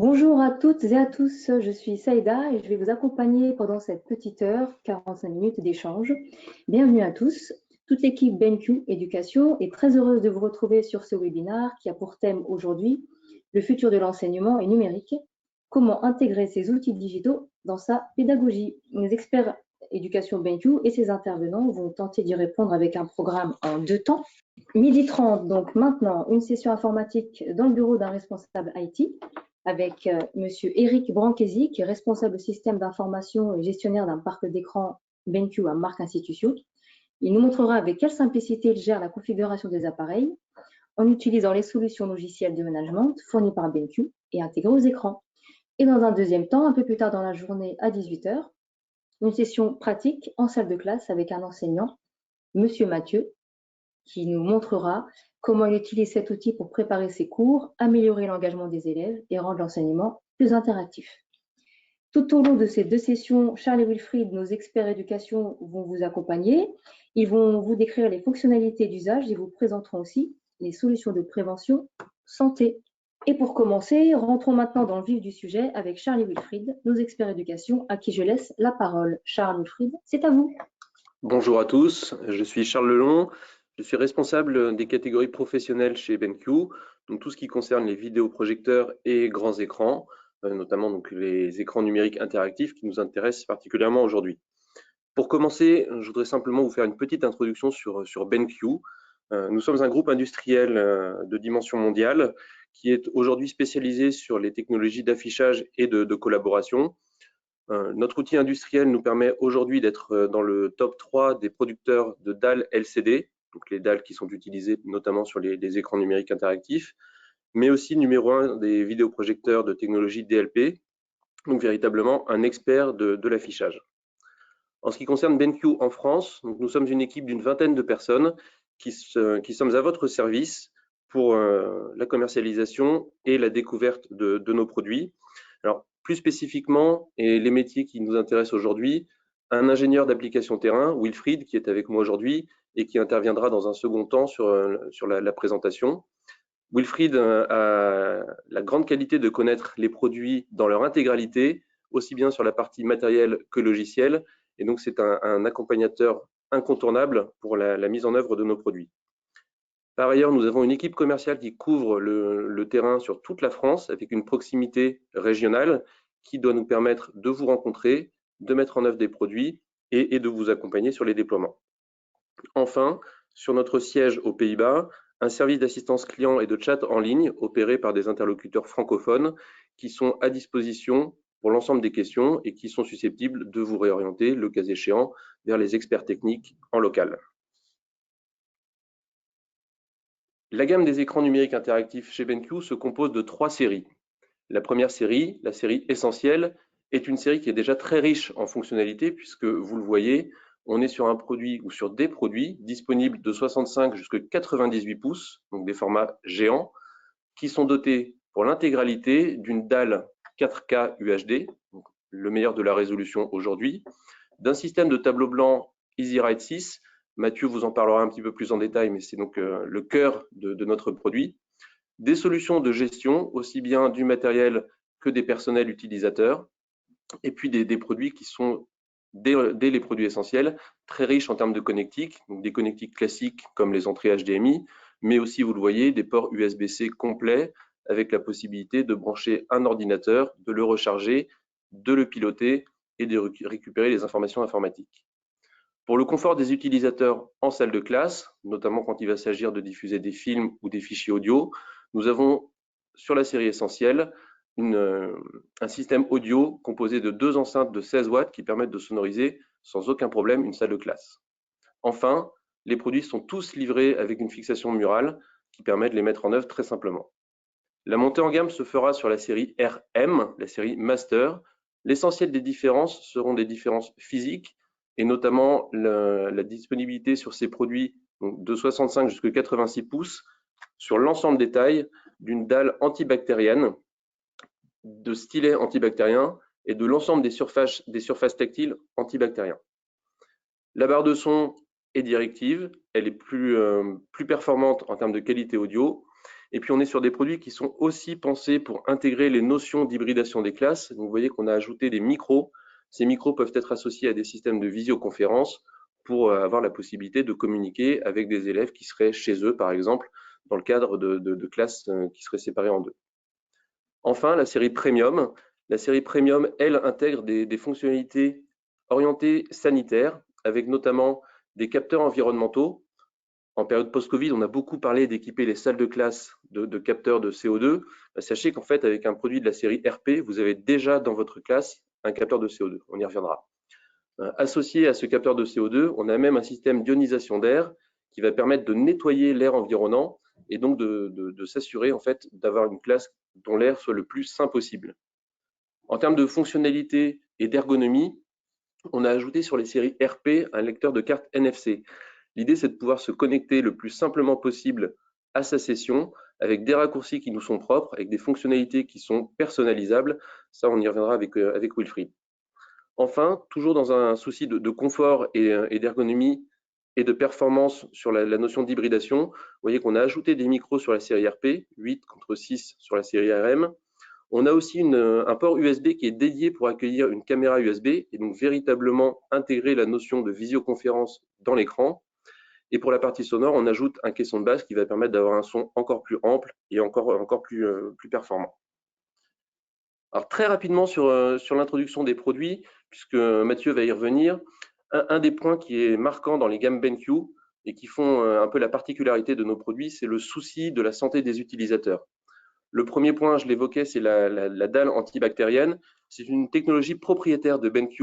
Bonjour à toutes et à tous, je suis Saïda et je vais vous accompagner pendant cette petite heure, 45 minutes d'échange. Bienvenue à tous. Toute l'équipe BenQ Éducation est très heureuse de vous retrouver sur ce webinaire qui a pour thème aujourd'hui le futur de l'enseignement et numérique, comment intégrer ces outils digitaux dans sa pédagogie. Les experts éducation BenQ et ses intervenants vont tenter d'y répondre avec un programme en 2 temps. 12h30, donc maintenant, une session informatique dans le bureau d'un responsable IT avec Monsieur Eric Branchesi, qui est responsable système d'information et gestionnaire d'un parc d'écran BenQ à Marc Institution. Il nous montrera avec quelle simplicité il gère la configuration des appareils en utilisant les solutions logicielles de management fournies par BenQ et intégrées aux écrans. Et dans un deuxième temps, un peu plus tard dans la journée à 18h, une session pratique en salle de classe avec un enseignant, Monsieur Mathieu, qui nous montrera comment il utilise cet outil pour préparer ses cours, améliorer l'engagement des élèves et rendre l'enseignement plus interactif. Tout au long de ces 2 sessions, Charles et Wilfried, nos experts éducation, vont vous accompagner. Ils vont vous décrire les fonctionnalités d'usage et vous présenteront aussi les solutions de prévention santé. Et pour commencer, rentrons maintenant dans le vif du sujet avec Charles et Wilfried, nos experts éducation, à qui je laisse la parole. Charles, Wilfried, c'est à vous. Bonjour à tous, je suis Charles Lelon, je suis responsable des catégories professionnelles chez BenQ, donc tout ce qui concerne les vidéoprojecteurs et grands écrans, notamment donc les écrans numériques interactifs qui nous intéressent particulièrement aujourd'hui. Pour commencer, je voudrais simplement vous faire une petite introduction sur BenQ. Nous sommes un groupe industriel de dimension mondiale qui est aujourd'hui spécialisé sur les technologies d'affichage et de collaboration. Notre outil industriel nous permet aujourd'hui d'être dans le top 3 des producteurs de dalles LCD, donc les dalles qui sont utilisées notamment sur les écrans numériques interactifs, mais aussi numéro 1 des vidéoprojecteurs de technologie DLP, donc véritablement un expert de l'affichage. En ce qui concerne BenQ en France, donc nous sommes une équipe d'une vingtaine de personnes qui sommes à votre service pour la commercialisation et la découverte de nos produits. Alors, plus spécifiquement, et les métiers qui nous intéressent aujourd'hui, un ingénieur d'application terrain, Wilfried, qui est avec moi aujourd'hui et qui interviendra dans un second temps sur la présentation. Wilfried a la grande qualité de connaître les produits dans leur intégralité, aussi bien sur la partie matérielle que logicielle, et donc c'est un accompagnateur incontournable pour la mise en œuvre de nos produits. Par ailleurs, nous avons une équipe commerciale qui couvre le terrain sur toute la France avec une proximité régionale qui doit nous permettre de vous rencontrer, de mettre en œuvre des produits et de vous accompagner sur les déploiements. Enfin, sur notre siège aux Pays-Bas, un service d'assistance client et de chat en ligne opéré par des interlocuteurs francophones qui sont à disposition pour l'ensemble des questions et qui sont susceptibles de vous réorienter, le cas échéant, vers les experts techniques en local. La gamme des écrans numériques interactifs chez BenQ se compose de 3 séries. La première série, la série essentielle, est une série qui est déjà très riche en fonctionnalités puisque, vous le voyez, on est sur un produit ou sur des produits disponibles de 65 jusqu'à 98 pouces, donc des formats géants, qui sont dotés pour l'intégralité d'une dalle 4K UHD, donc le meilleur de la résolution aujourd'hui, d'un système de tableau blanc EasyWrite 6. Mathieu vous en parlera un petit peu plus en détail, mais c'est donc le cœur de notre produit. Des solutions de gestion, aussi bien du matériel que des personnels utilisateurs, et puis des produits qui sont, dès les produits essentiels, très riches en termes de connectiques, donc des connectiques classiques comme les entrées HDMI, mais aussi, vous le voyez, des ports USB-C complets avec la possibilité de brancher un ordinateur, de le recharger, de le piloter et de récupérer les informations informatiques. Pour le confort des utilisateurs en salle de classe, notamment quand il va s'agir de diffuser des films ou des fichiers audio, nous avons sur la série essentielle un système audio composé de 2 enceintes de 16 watts qui permettent de sonoriser sans aucun problème une salle de classe. Enfin, les produits sont tous livrés avec une fixation murale qui permet de les mettre en œuvre très simplement. La montée en gamme se fera sur la série RM, la série Master. L'essentiel des différences seront des différences physiques et notamment la disponibilité sur ces produits de 65 jusqu'à 86 pouces sur l'ensemble des tailles d'une dalle antibactérienne, de stylets antibactériens et de l'ensemble des surfaces tactiles antibactériens. La barre de son est directive, elle est plus performante en termes de qualité audio Et puis on est sur des produits qui sont aussi pensés pour intégrer les notions d'hybridation des classes. Donc vous voyez qu'on a ajouté des micros. Ces micros peuvent être associés à des systèmes de visioconférence pour avoir la possibilité de communiquer avec des élèves qui seraient chez eux, par exemple, dans le cadre de classes qui seraient séparées en deux. Enfin, la série Premium. La série Premium, elle, intègre des fonctionnalités orientées sanitaires, avec notamment des capteurs environnementaux. En période post-Covid, on a beaucoup parlé d'équiper les salles de classe de capteurs de CO2. Sachez qu'en fait, avec un produit de la série RP, vous avez déjà dans votre classe un capteur de CO2. On y reviendra. Associé à ce capteur de CO2, on a même un système d'ionisation d'air qui va permettre de nettoyer l'air environnant et donc de s'assurer en fait d'avoir une classe dont l'air soit le plus sain possible. En termes de fonctionnalité et d'ergonomie, on a ajouté sur les séries RP un lecteur de carte NFC. L'idée, c'est de pouvoir se connecter le plus simplement possible à sa session avec des raccourcis qui nous sont propres, avec des fonctionnalités qui sont personnalisables. Ça, on y reviendra avec Wilfried. Enfin, toujours dans un souci de confort et d'ergonomie et de performance sur la notion d'hybridation, vous voyez qu'on a ajouté des micros sur la série RP, 8 contre 6 sur la série RM. On a aussi un port USB qui est dédié pour accueillir une caméra USB et donc véritablement intégrer la notion de visioconférence dans l'écran. Et pour la partie sonore, on ajoute un caisson de basse qui va permettre d'avoir un son encore plus ample et encore plus performant. Alors très rapidement sur l'introduction des produits, puisque Mathieu va y revenir, un des points qui est marquant dans les gammes BenQ et qui font un peu la particularité de nos produits, c'est le souci de la santé des utilisateurs. Le premier point, je l'évoquais, c'est la dalle antibactérienne. C'est une technologie propriétaire de BenQ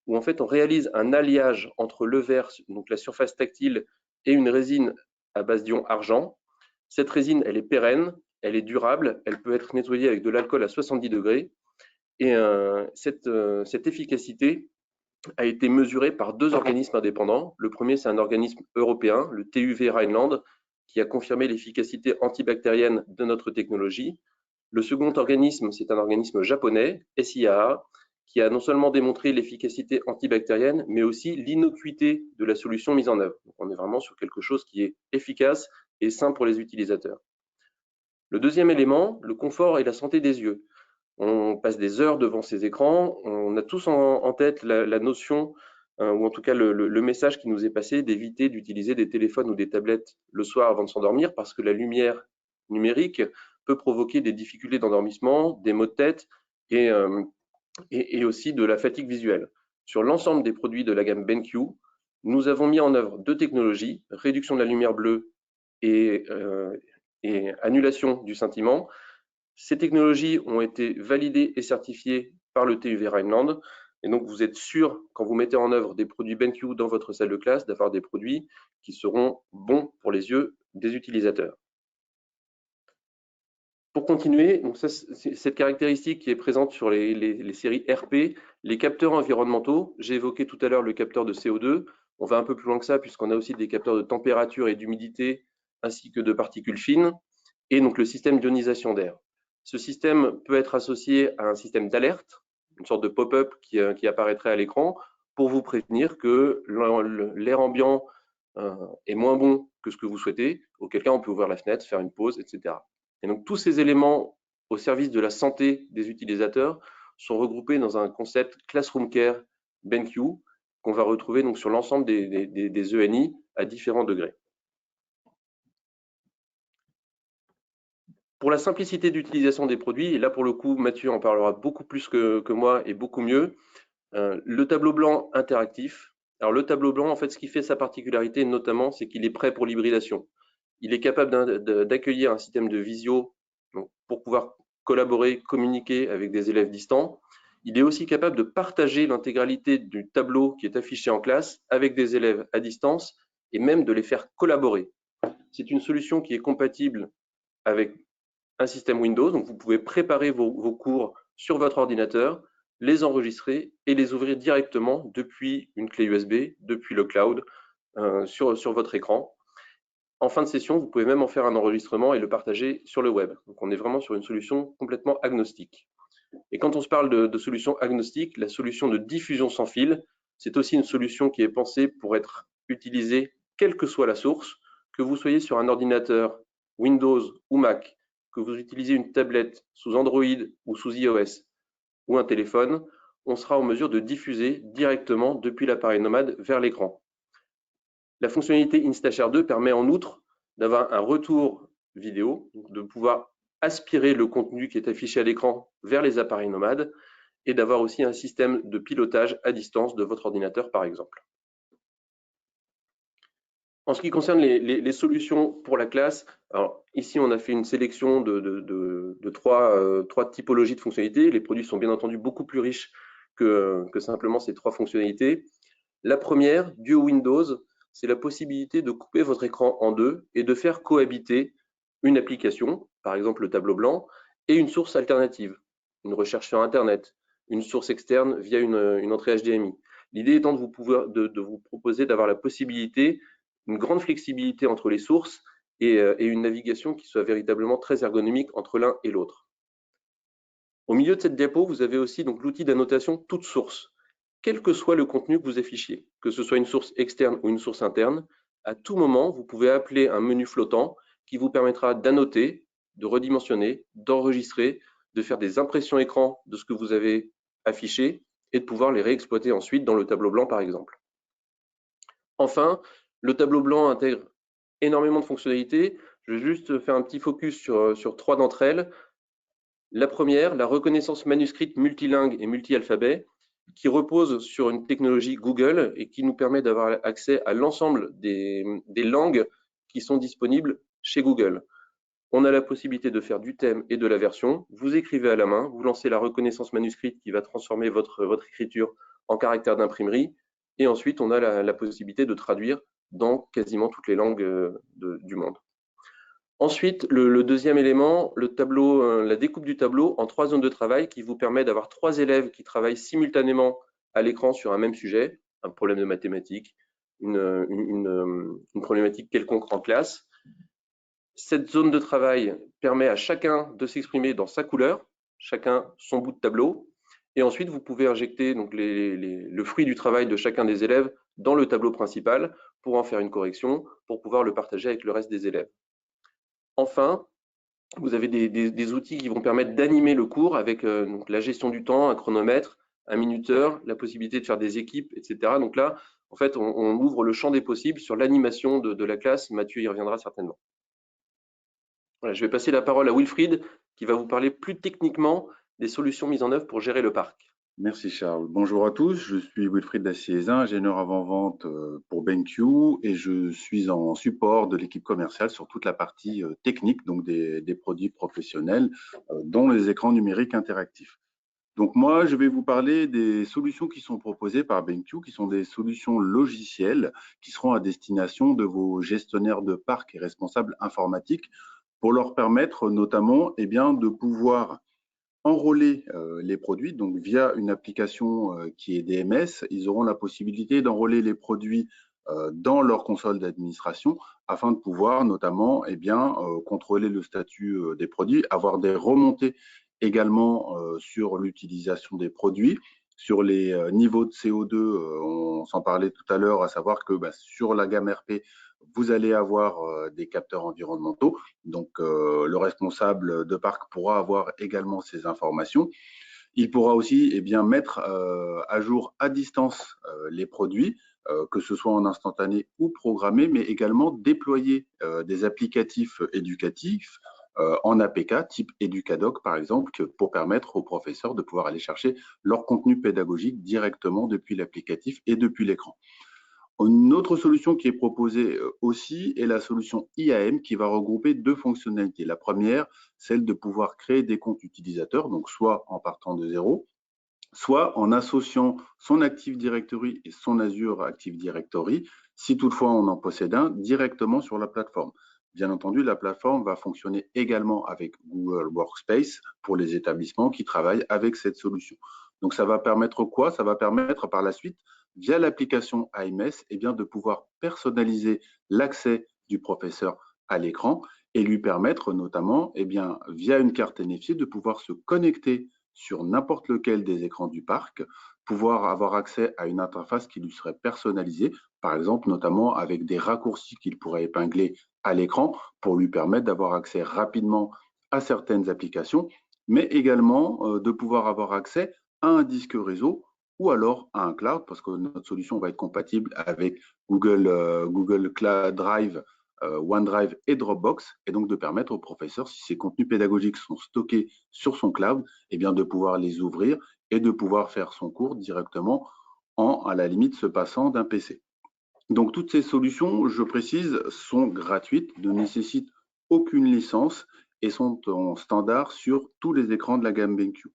où en fait on réalise un alliage entre le verre, donc la surface tactile, et une résine à base d'ion argent. Cette résine, elle est pérenne, elle est durable, elle peut être nettoyée avec de l'alcool à 70 degrés. Et cette efficacité a été mesurée par deux organismes indépendants. Le premier, c'est un organisme européen, le TÜV Rheinland, qui a confirmé l'efficacité antibactérienne de notre technologie. Le second organisme, c'est un organisme japonais, SIAA, qui a non seulement démontré l'efficacité antibactérienne, mais aussi l'innocuité de la solution mise en œuvre. Donc on est vraiment sur quelque chose qui est efficace et sain pour les utilisateurs. Le deuxième élément, le confort et la santé des yeux. On passe des heures devant ces écrans, on a tous en tête la notion, ou en tout cas le message qui nous est passé d'éviter d'utiliser des téléphones ou des tablettes le soir avant de s'endormir parce que la lumière numérique peut provoquer des difficultés d'endormissement, des maux de tête et aussi de la fatigue visuelle. Sur l'ensemble des produits de la gamme BenQ, nous avons mis en œuvre deux technologies, réduction de la lumière bleue et annulation du scintillement. Ces technologies ont été validées et certifiées par le TÜV Rheinland. Et donc, vous êtes sûr, quand vous mettez en œuvre des produits BenQ dans votre salle de classe, d'avoir des produits qui seront bons pour les yeux des utilisateurs. Pour continuer, donc ça, cette caractéristique qui est présente sur les séries RP, les capteurs environnementaux, j'ai évoqué tout à l'heure le capteur de CO2, on va un peu plus loin que ça puisqu'on a aussi des capteurs de température et d'humidité ainsi que de particules fines, et donc le système d'ionisation d'air. Ce système peut être associé à un système d'alerte, une sorte de pop-up qui apparaîtrait à l'écran pour vous prévenir que l'air ambiant est moins bon que ce que vous souhaitez, auquel cas on peut ouvrir la fenêtre, faire une pause, etc. Et donc tous ces éléments au service de la santé des utilisateurs sont regroupés dans un concept Classroom Care BenQ qu'on va retrouver donc sur l'ensemble des ENI à différents degrés. Pour la simplicité d'utilisation des produits, et là pour le coup Mathieu en parlera beaucoup plus que moi et beaucoup mieux, le tableau blanc interactif. Alors le tableau blanc, en fait, ce qui fait sa particularité notamment, c'est qu'il est prêt pour l'hybridation. Il est capable d'accueillir un système de visio pour pouvoir collaborer, communiquer avec des élèves distants. Il est aussi capable de partager l'intégralité du tableau qui est affiché en classe avec des élèves à distance et même de les faire collaborer. C'est une solution qui est compatible avec un système Windows, donc vous pouvez préparer vos cours sur votre ordinateur, les enregistrer et les ouvrir directement depuis une clé USB, depuis le cloud, sur votre écran. En fin de session, vous pouvez même en faire un enregistrement et le partager sur le web. Donc on est vraiment sur une solution complètement agnostique. Et quand on se parle de solution agnostique, la solution de diffusion sans fil, c'est aussi une solution qui est pensée pour être utilisée quelle que soit la source, que vous soyez sur un ordinateur Windows ou Mac, que vous utilisez une tablette sous Android ou sous iOS ou un téléphone, on sera en mesure de diffuser directement depuis l'appareil nomade vers l'écran. La fonctionnalité InstaShare 2 permet en outre d'avoir un retour vidéo, de pouvoir aspirer le contenu qui est affiché à l'écran vers les appareils nomades et d'avoir aussi un système de pilotage à distance de votre ordinateur par exemple. En ce qui concerne les solutions pour la classe, alors ici on a fait une sélection de trois typologies de fonctionnalités. Les produits sont bien entendu beaucoup plus riches que simplement ces trois fonctionnalités. La première, Duo Windows, c'est la possibilité de couper votre écran en deux et de faire cohabiter une application, par exemple le tableau blanc, et une source alternative, une recherche sur Internet, une source externe via une entrée HDMI. L'idée étant de vous proposer d'avoir la possibilité, une grande flexibilité entre les sources et une navigation qui soit véritablement très ergonomique entre l'un et l'autre. Au milieu de cette diapo, vous avez aussi donc l'outil d'annotation toute source. Quel que soit le contenu que vous affichiez, que ce soit une source externe ou une source interne, à tout moment, vous pouvez appeler un menu flottant qui vous permettra d'annoter, de redimensionner, d'enregistrer, de faire des impressions écran de ce que vous avez affiché et de pouvoir les réexploiter ensuite dans le tableau blanc par exemple. Enfin, le tableau blanc intègre énormément de fonctionnalités. Je vais juste faire un petit focus sur trois d'entre elles. La première, la reconnaissance manuscrite multilingue et multi-alphabet, qui repose sur une technologie Google et qui nous permet d'avoir accès à l'ensemble des langues qui sont disponibles chez Google. On a la possibilité de faire du thème et de la version. Vous écrivez à la main, vous lancez la reconnaissance manuscrite qui va transformer votre écriture en caractère d'imprimerie. Et ensuite, on a la possibilité de traduire dans quasiment toutes les langues du monde. Ensuite, le deuxième élément, la découpe du tableau en trois zones de travail qui vous permet d'avoir trois élèves qui travaillent simultanément à l'écran sur un même sujet, un problème de mathématiques, une problématique quelconque en classe. Cette zone de travail permet à chacun de s'exprimer dans sa couleur, chacun son bout de tableau, et ensuite vous pouvez injecter donc le fruit du travail de chacun des élèves dans le tableau principal pour en faire une correction, pour pouvoir le partager avec le reste des élèves. Enfin, vous avez des outils qui vont permettre d'animer le cours avec donc la gestion du temps, un chronomètre, un minuteur, la possibilité de faire des équipes, etc. Donc là, en fait, on ouvre le champ des possibles sur l'animation de la classe. Mathieu y reviendra certainement. Voilà, je vais passer la parole à Wilfried qui va vous parler plus techniquement des solutions mises en œuvre pour gérer le parc. Merci Charles. Bonjour à tous, je suis Wilfried Daciézin, ingénieur avant-vente pour BenQ et je suis en support de l'équipe commerciale sur toute la partie technique, donc des produits professionnels, dont les écrans numériques interactifs. Donc moi, je vais vous parler des solutions qui sont proposées par BenQ, qui sont des solutions logicielles qui seront à destination de vos gestionnaires de parc et responsables informatiques pour leur permettre notamment de pouvoir enrôler les produits, donc via une application qui est DMS, ils auront la possibilité d'enrôler les produits dans leur console d'administration afin de pouvoir notamment contrôler le statut des produits, avoir des remontées également sur l'utilisation des produits, sur les niveaux de CO2, on s'en parlait tout à l'heure, à savoir que sur la gamme RP, vous allez avoir des capteurs environnementaux. Donc, le responsable de parc pourra avoir également ces informations. Il pourra aussi mettre à jour à distance les produits, que ce soit en instantané ou programmé, mais également déployer des applicatifs éducatifs en APK, type Educadoc par exemple, pour permettre aux professeurs de pouvoir aller chercher leur contenu pédagogique directement depuis l'applicatif et depuis l'écran. Une autre solution qui est proposée aussi est la solution IAM qui va regrouper deux fonctionnalités. La première, celle de pouvoir créer des comptes utilisateurs, donc soit en partant de zéro, soit en associant son Active Directory et son Azure Active Directory, si toutefois on en possède un, directement sur la plateforme. Bien entendu, la plateforme va fonctionner également avec Google Workspace pour les établissements qui travaillent avec cette solution. Donc ça va permettre quoi? Ça va permettre par la suite, via l'application AMS, de pouvoir personnaliser l'accès du professeur à l'écran et lui permettre notamment, via une carte NFC, de pouvoir se connecter sur n'importe lequel des écrans du parc, pouvoir avoir accès à une interface qui lui serait personnalisée, par exemple notamment avec des raccourcis qu'il pourrait épingler à l'écran pour lui permettre d'avoir accès rapidement à certaines applications, mais également de pouvoir avoir accès à un disque réseau ou alors à un cloud, parce que notre solution va être compatible avec Google Cloud Drive, OneDrive et Dropbox, et donc de permettre au professeur, si ses contenus pédagogiques sont stockés sur son cloud, eh bien de pouvoir les ouvrir et de pouvoir faire son cours directement à la limite, se passant d'un PC. Donc, toutes ces solutions, je précise, sont gratuites, ne nécessitent aucune licence et sont en standard sur tous les écrans de la gamme BenQ.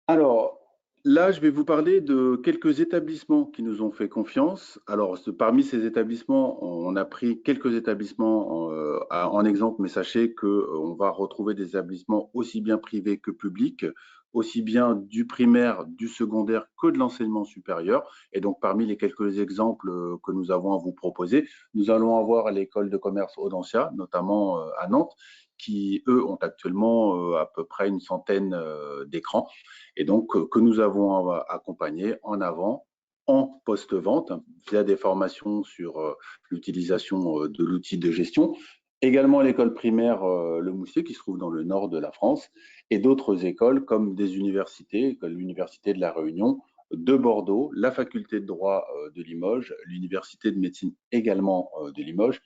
Alors, là, je vais vous parler de quelques établissements qui nous ont fait confiance. Alors, parmi ces établissements, on a pris quelques établissements en exemple, mais sachez qu'on va retrouver des établissements aussi bien privés que publics, aussi bien du primaire, du secondaire que de l'enseignement supérieur. Et donc, parmi les quelques exemples que nous avons à vous proposer, nous allons avoir l'école de commerce Audencia, notamment à Nantes, qui, eux, ont actuellement à peu près une centaine d'écrans et donc que nous avons accompagné en avant en post-vente via des formations sur l'utilisation de l'outil de gestion. Également l'école primaire Le Moustier qui se trouve dans le nord de la France et d'autres écoles comme des universités, comme l'Université de La Réunion, de Bordeaux, la faculté de droit de Limoges, l'Université de médecine également de Limoges,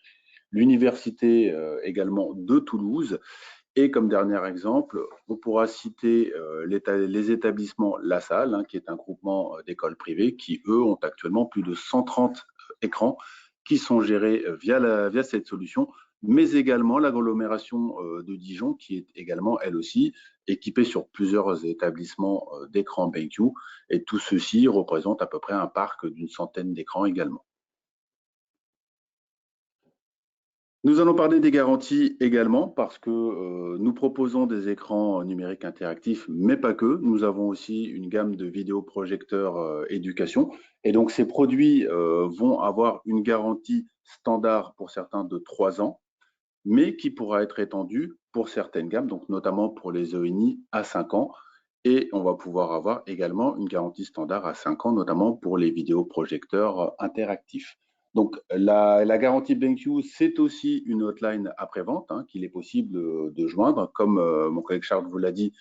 l'Université également de Toulouse. Et comme dernier exemple, on pourra citer les établissements La Salle, qui est un groupement d'écoles privées qui, eux, ont actuellement plus de 130 écrans qui sont gérés via cette solution, mais également l'agglomération de Dijon, qui est également, elle aussi, équipée sur plusieurs établissements d'écrans BenQ. Et tout ceci représente à peu près un parc d'une centaine d'écrans également. Nous allons parler des garanties également parce que nous proposons des écrans numériques interactifs, mais pas que. Nous avons aussi une gamme de vidéoprojecteurs éducation. Et donc, ces produits vont avoir une garantie standard pour certains de 3 ans, mais qui pourra être étendue pour certaines gammes, donc notamment pour les ENI à 5 ans. Et on va pouvoir avoir également une garantie standard à 5 ans, notamment pour les vidéoprojecteurs interactifs. Donc, la garantie BenQ, c'est aussi une hotline après-vente qu'il est possible de joindre, comme mon collègue Charles vous l'a dit,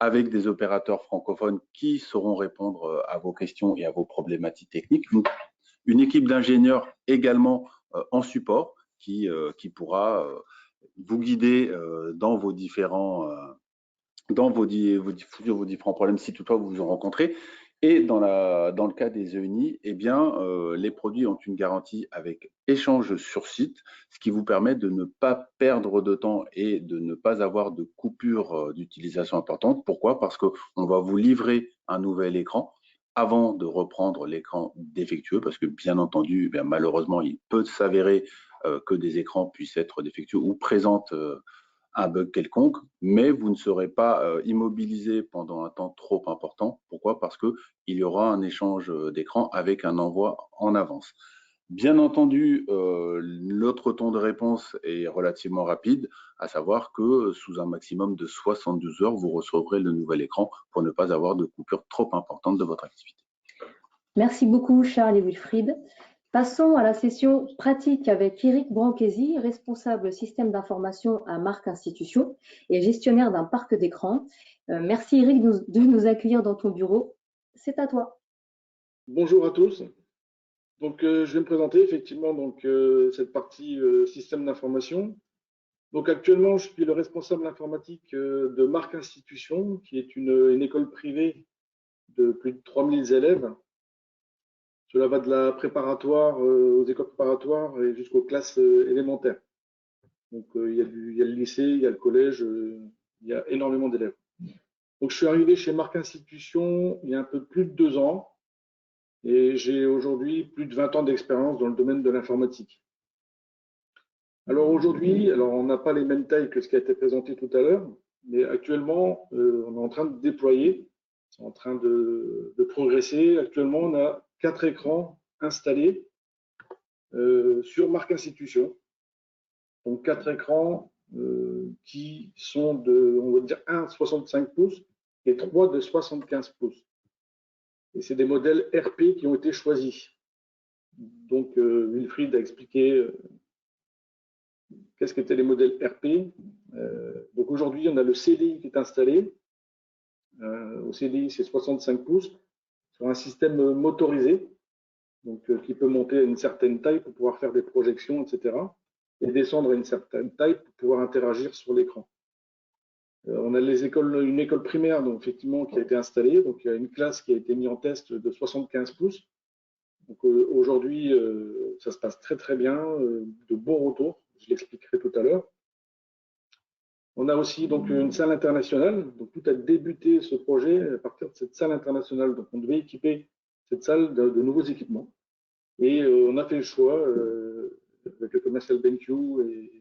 avec des opérateurs francophones qui sauront répondre à vos questions et à vos problématiques techniques. Une équipe d'ingénieurs également en support qui pourra vous guider dans vos différents problèmes si toutefois vous en rencontrez. Et dans le cas des ENI, eh bien, les produits ont une garantie avec échange sur site, ce qui vous permet de ne pas perdre de temps et de ne pas avoir de coupure d'utilisation importante. Pourquoi? Parce qu'on va vous livrer un nouvel écran avant de reprendre l'écran défectueux, parce que bien entendu, bien, malheureusement, il peut s'avérer que des écrans puissent être défectueux ou présentent un bug quelconque, mais vous ne serez pas immobilisé pendant un temps trop important. Pourquoi? Parce qu'il y aura un échange d'écran avec un envoi en avance. Bien entendu, l'autre temps de réponse est relativement rapide, à savoir que sous un maximum de 72 heures, vous recevrez le nouvel écran pour ne pas avoir de coupure trop importante de votre activité. Merci beaucoup, Charles et Wilfried. Passons à la session pratique avec Eric Branchesi, responsable système d'information à Marc Institution et gestionnaire d'un parc d'écrans. Merci Eric de nous accueillir dans ton bureau. C'est à toi. Bonjour à tous. Donc, je vais me présenter effectivement cette partie système d'information. Donc, actuellement, je suis le responsable informatique de Marc Institution, qui est une école privée de plus de 3000 élèves. Cela va de la préparatoire aux écoles préparatoires et jusqu'aux classes élémentaires. Donc, il y a le lycée, il y a le collège, il y a énormément d'élèves. Donc, je suis arrivé chez Marc Institution il y a un peu plus de 2 ans. Et j'ai aujourd'hui plus de 20 ans d'expérience dans le domaine de l'informatique. Alors aujourd'hui, on n'a pas les mêmes tailles que ce qui a été présenté tout à l'heure, mais actuellement, on est en train de déployer, c'est en train de progresser. Actuellement, on a 4 écrans installés sur Marc Institution. Donc 4 écrans qui sont de, on va dire, 1 65 pouces et 3 de 75 pouces. Et c'est des modèles RP qui ont été choisis. Donc, Wilfried a expliqué qu'est-ce qu'étaient les modèles RP. Donc, aujourd'hui, on a le CDI qui est installé. Au CDI, c'est 65 pouces sur un système motorisé, donc qui peut monter à une certaine taille pour pouvoir faire des projections, etc. et descendre à une certaine taille pour pouvoir interagir sur l'écran. On a une école primaire donc, effectivement, qui a été installée. Donc, il y a une classe qui a été mise en test de 75 pouces. Donc, aujourd'hui, ça se passe très très bien, de bons retours. Je l'expliquerai tout à l'heure. On a aussi donc une salle internationale. Donc, tout a débuté ce projet à partir de cette salle internationale. Donc, on devait équiper cette salle de nouveaux équipements. Et on a fait le choix, avec le commercial BenQ et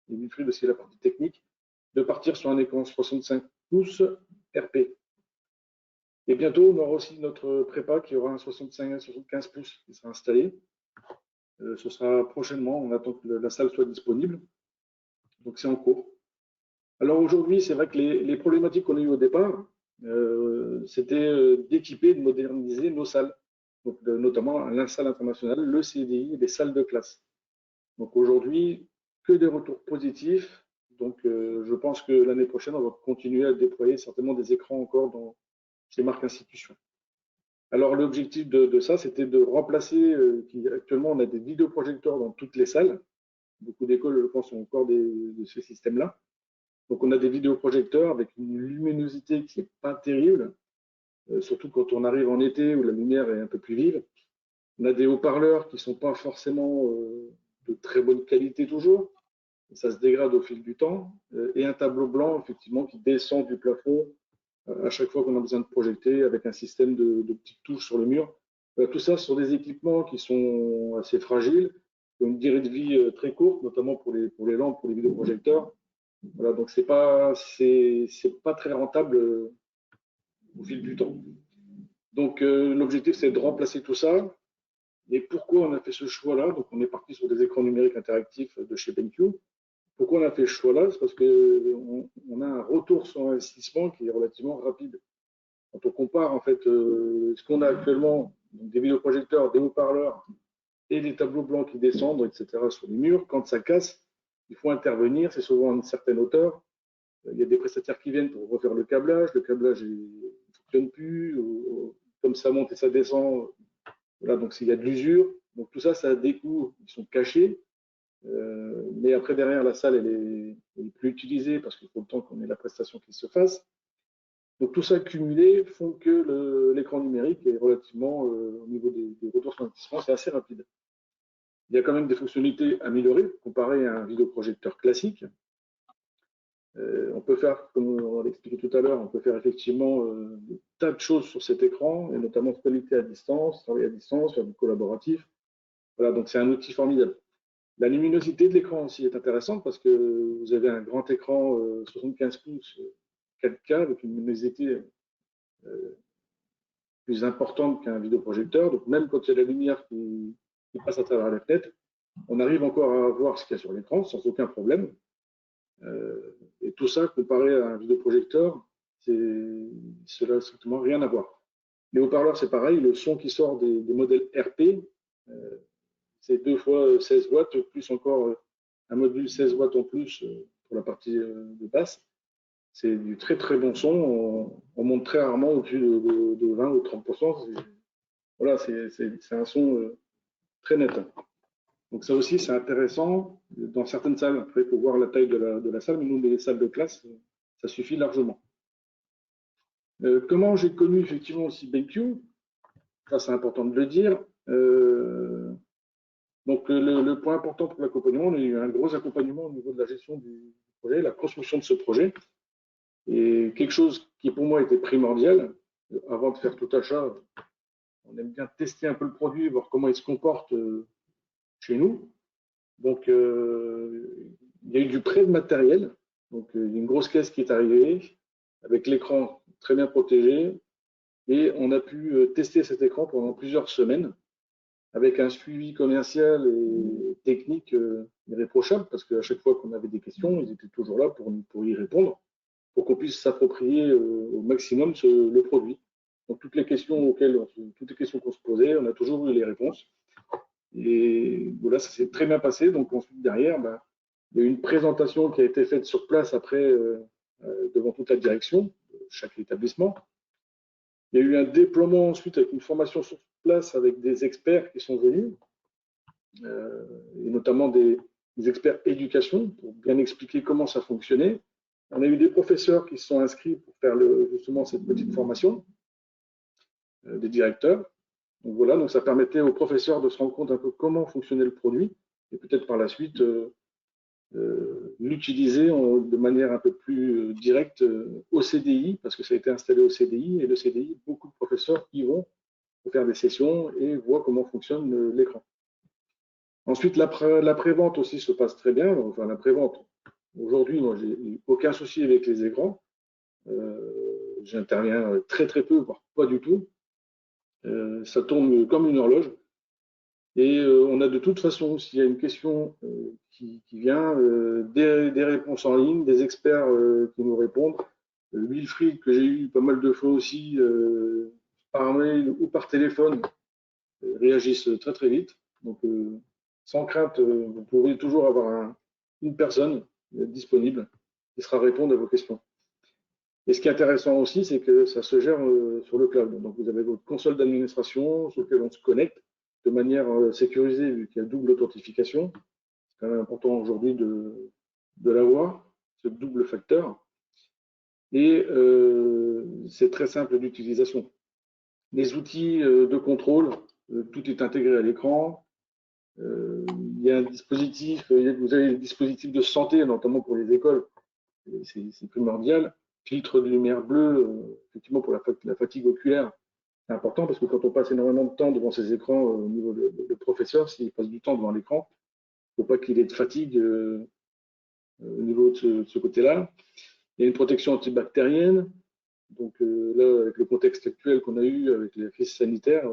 Wilfried aussi la partie technique, de partir sur un écran 65 pouces RP. Et bientôt, on aura aussi notre prépa qui aura un 75 pouces qui sera installé. Ce sera prochainement, on attend que la salle soit disponible. Donc, c'est en cours. Alors aujourd'hui, c'est vrai que les problématiques qu'on a eues au départ, c'était d'équiper, de moderniser nos salles, donc notamment la salle internationale, le CDI et les salles de classe. Donc aujourd'hui, que des retours positifs. Donc je pense que l'année prochaine, on va continuer à déployer certainement des écrans encore dans ces marques institutions. Alors l'objectif de ça, c'était de remplacer, actuellement on a des vidéoprojecteurs dans toutes les salles. Beaucoup d'écoles, je pense, ont encore de ce système-là. Donc, on a des vidéoprojecteurs avec une luminosité qui n'est pas terrible, surtout quand on arrive en été où la lumière est un peu plus vive. On a des haut-parleurs qui ne sont pas forcément de très bonne qualité toujours. Ça se dégrade au fil du temps. Et un tableau blanc, effectivement, qui descend du plafond à chaque fois qu'on a besoin de projeter avec un système de petites touches sur le mur. Tout ça, ce sont des équipements qui sont assez fragiles, qui ont une durée de vie très courte, notamment pour les lampes, pour les vidéoprojecteurs. Voilà, donc c'est pas très rentable au fil du temps. Donc l'objectif c'est de remplacer tout ça. Et pourquoi on a fait ce choix-là? Donc on est parti sur des écrans numériques interactifs de chez BenQ. Pourquoi on a fait ce choix-là? C'est parce qu'on a un retour sur investissement qui est relativement rapide. Quand on compare en fait ce qu'on a actuellement, donc des vidéoprojecteurs, des haut-parleurs et des tableaux blancs qui descendent, etc. sur les murs, quand ça casse, il faut intervenir, c'est souvent à une certaine hauteur. Il y a des prestataires qui viennent pour refaire le câblage ne fonctionne plus, comme ça monte et ça descend. Voilà, donc s'il y a de l'usure, donc tout ça, ça a des coûts qui sont cachés. Mais après, derrière, la salle, elle est plus utilisée parce qu'il faut le temps qu'on ait la prestation qui se fasse. Donc tout ça cumulé font que l'écran numérique est relativement, au niveau des retours sur investissement, c'est assez rapide. Il y a quand même des fonctionnalités améliorées comparées à un vidéoprojecteur classique. On peut faire, comme on l'a expliqué tout à l'heure, on peut faire effectivement des tas de choses sur cet écran, et notamment se connecter à distance, travailler à distance, faire du collaboratif. Voilà, donc c'est un outil formidable. La luminosité de l'écran aussi est intéressante parce que vous avez un grand écran 75 pouces 4K avec une luminosité plus importante qu'un vidéoprojecteur. Donc même quand il y a la lumière qui passe à travers la fenêtre, on arrive encore à voir ce qu'il y a sur l'écran sans aucun problème. Et tout ça, comparé à un vidéoprojecteur, cela n'a strictement rien à voir. Les haut-parleurs, c'est pareil, le son qui sort des modèles RP, c'est 2 fois 16 watts, plus encore un module 16 watts en plus pour la partie de basse. C'est du très très bon son, on monte très rarement au-dessus de 20 ou 30%. Voilà, c'est un son très net. Donc ça aussi, c'est intéressant. Dans certaines salles, après, il faut voir la taille de la salle, mais nous, les salles de classe, ça suffit largement. Comment j'ai connu effectivement aussi BenQ? Ça, c'est important de le dire. Donc le point important pour l'accompagnement, on a eu un gros accompagnement au niveau de la gestion du projet, la construction de ce projet. Et quelque chose qui pour moi était primordial, avant de faire tout achat, on aime bien tester un peu le produit, voir comment il se comporte chez nous. Donc, il y a eu du prêt de matériel. Donc, il y a une grosse caisse qui est arrivée avec l'écran très bien protégé. Et on a pu tester cet écran pendant plusieurs semaines avec un suivi commercial et technique irréprochable parce qu'à chaque fois qu'on avait des questions, ils étaient toujours là pour y répondre, pour qu'on puisse s'approprier au maximum le produit. Donc, toutes les questions qu'on se posait, on a toujours eu les réponses. Et voilà, ça s'est très bien passé. Donc ensuite, derrière, il y a eu une présentation qui a été faite sur place après, devant toute la direction de chaque établissement. Il y a eu un déploiement ensuite avec une formation sur place avec des experts qui sont venus, et notamment des experts éducation pour bien expliquer comment ça fonctionnait. On a eu des professeurs qui se sont inscrits pour faire justement cette petite formation, des directeurs. Donc voilà, donc ça permettait aux professeurs de se rendre compte un peu comment fonctionnait le produit et peut-être par la suite l'utiliser de manière un peu plus directe au CDI, parce que ça a été installé au CDI, et le CDI, beaucoup de professeurs y vont pour faire des sessions et voient comment fonctionne l'écran. Ensuite, l'après-vente aussi se passe très bien. Enfin, l'après-vente, aujourd'hui, moi, j'ai aucun souci avec les écrans. J'interviens très très peu, voire pas du tout. Ça tourne comme une horloge. Et on a de toute façon, s'il y a une question qui vient, des réponses en ligne, des experts qui nous répondent. Wilfried, que j'ai eu pas mal de fois aussi, par mail ou par téléphone, réagissent très très vite. Donc, sans crainte, vous pouvez toujours avoir une personne disponible qui sera répondre à vos questions. Et ce qui est intéressant aussi, c'est que ça se gère sur le cloud. Donc, vous avez votre console d'administration sur laquelle on se connecte de manière sécurisée, vu qu'il y a double authentification. C'est quand même important aujourd'hui de l'avoir, ce double facteur. Et c'est très simple d'utilisation. Les outils de contrôle, tout est intégré à l'écran. Il y a un dispositif, vous avez des dispositifs de santé, notamment pour les écoles, c'est primordial. Filtre de lumière bleue, effectivement pour la fatigue oculaire, c'est important parce que quand on passe énormément de temps devant ces écrans, au niveau de professeur, s'il passe du temps devant l'écran, il ne faut pas qu'il ait de fatigue au niveau de ce côté-là. Il y a une protection antibactérienne. Donc là, avec le contexte actuel qu'on a eu avec la crise sanitaire,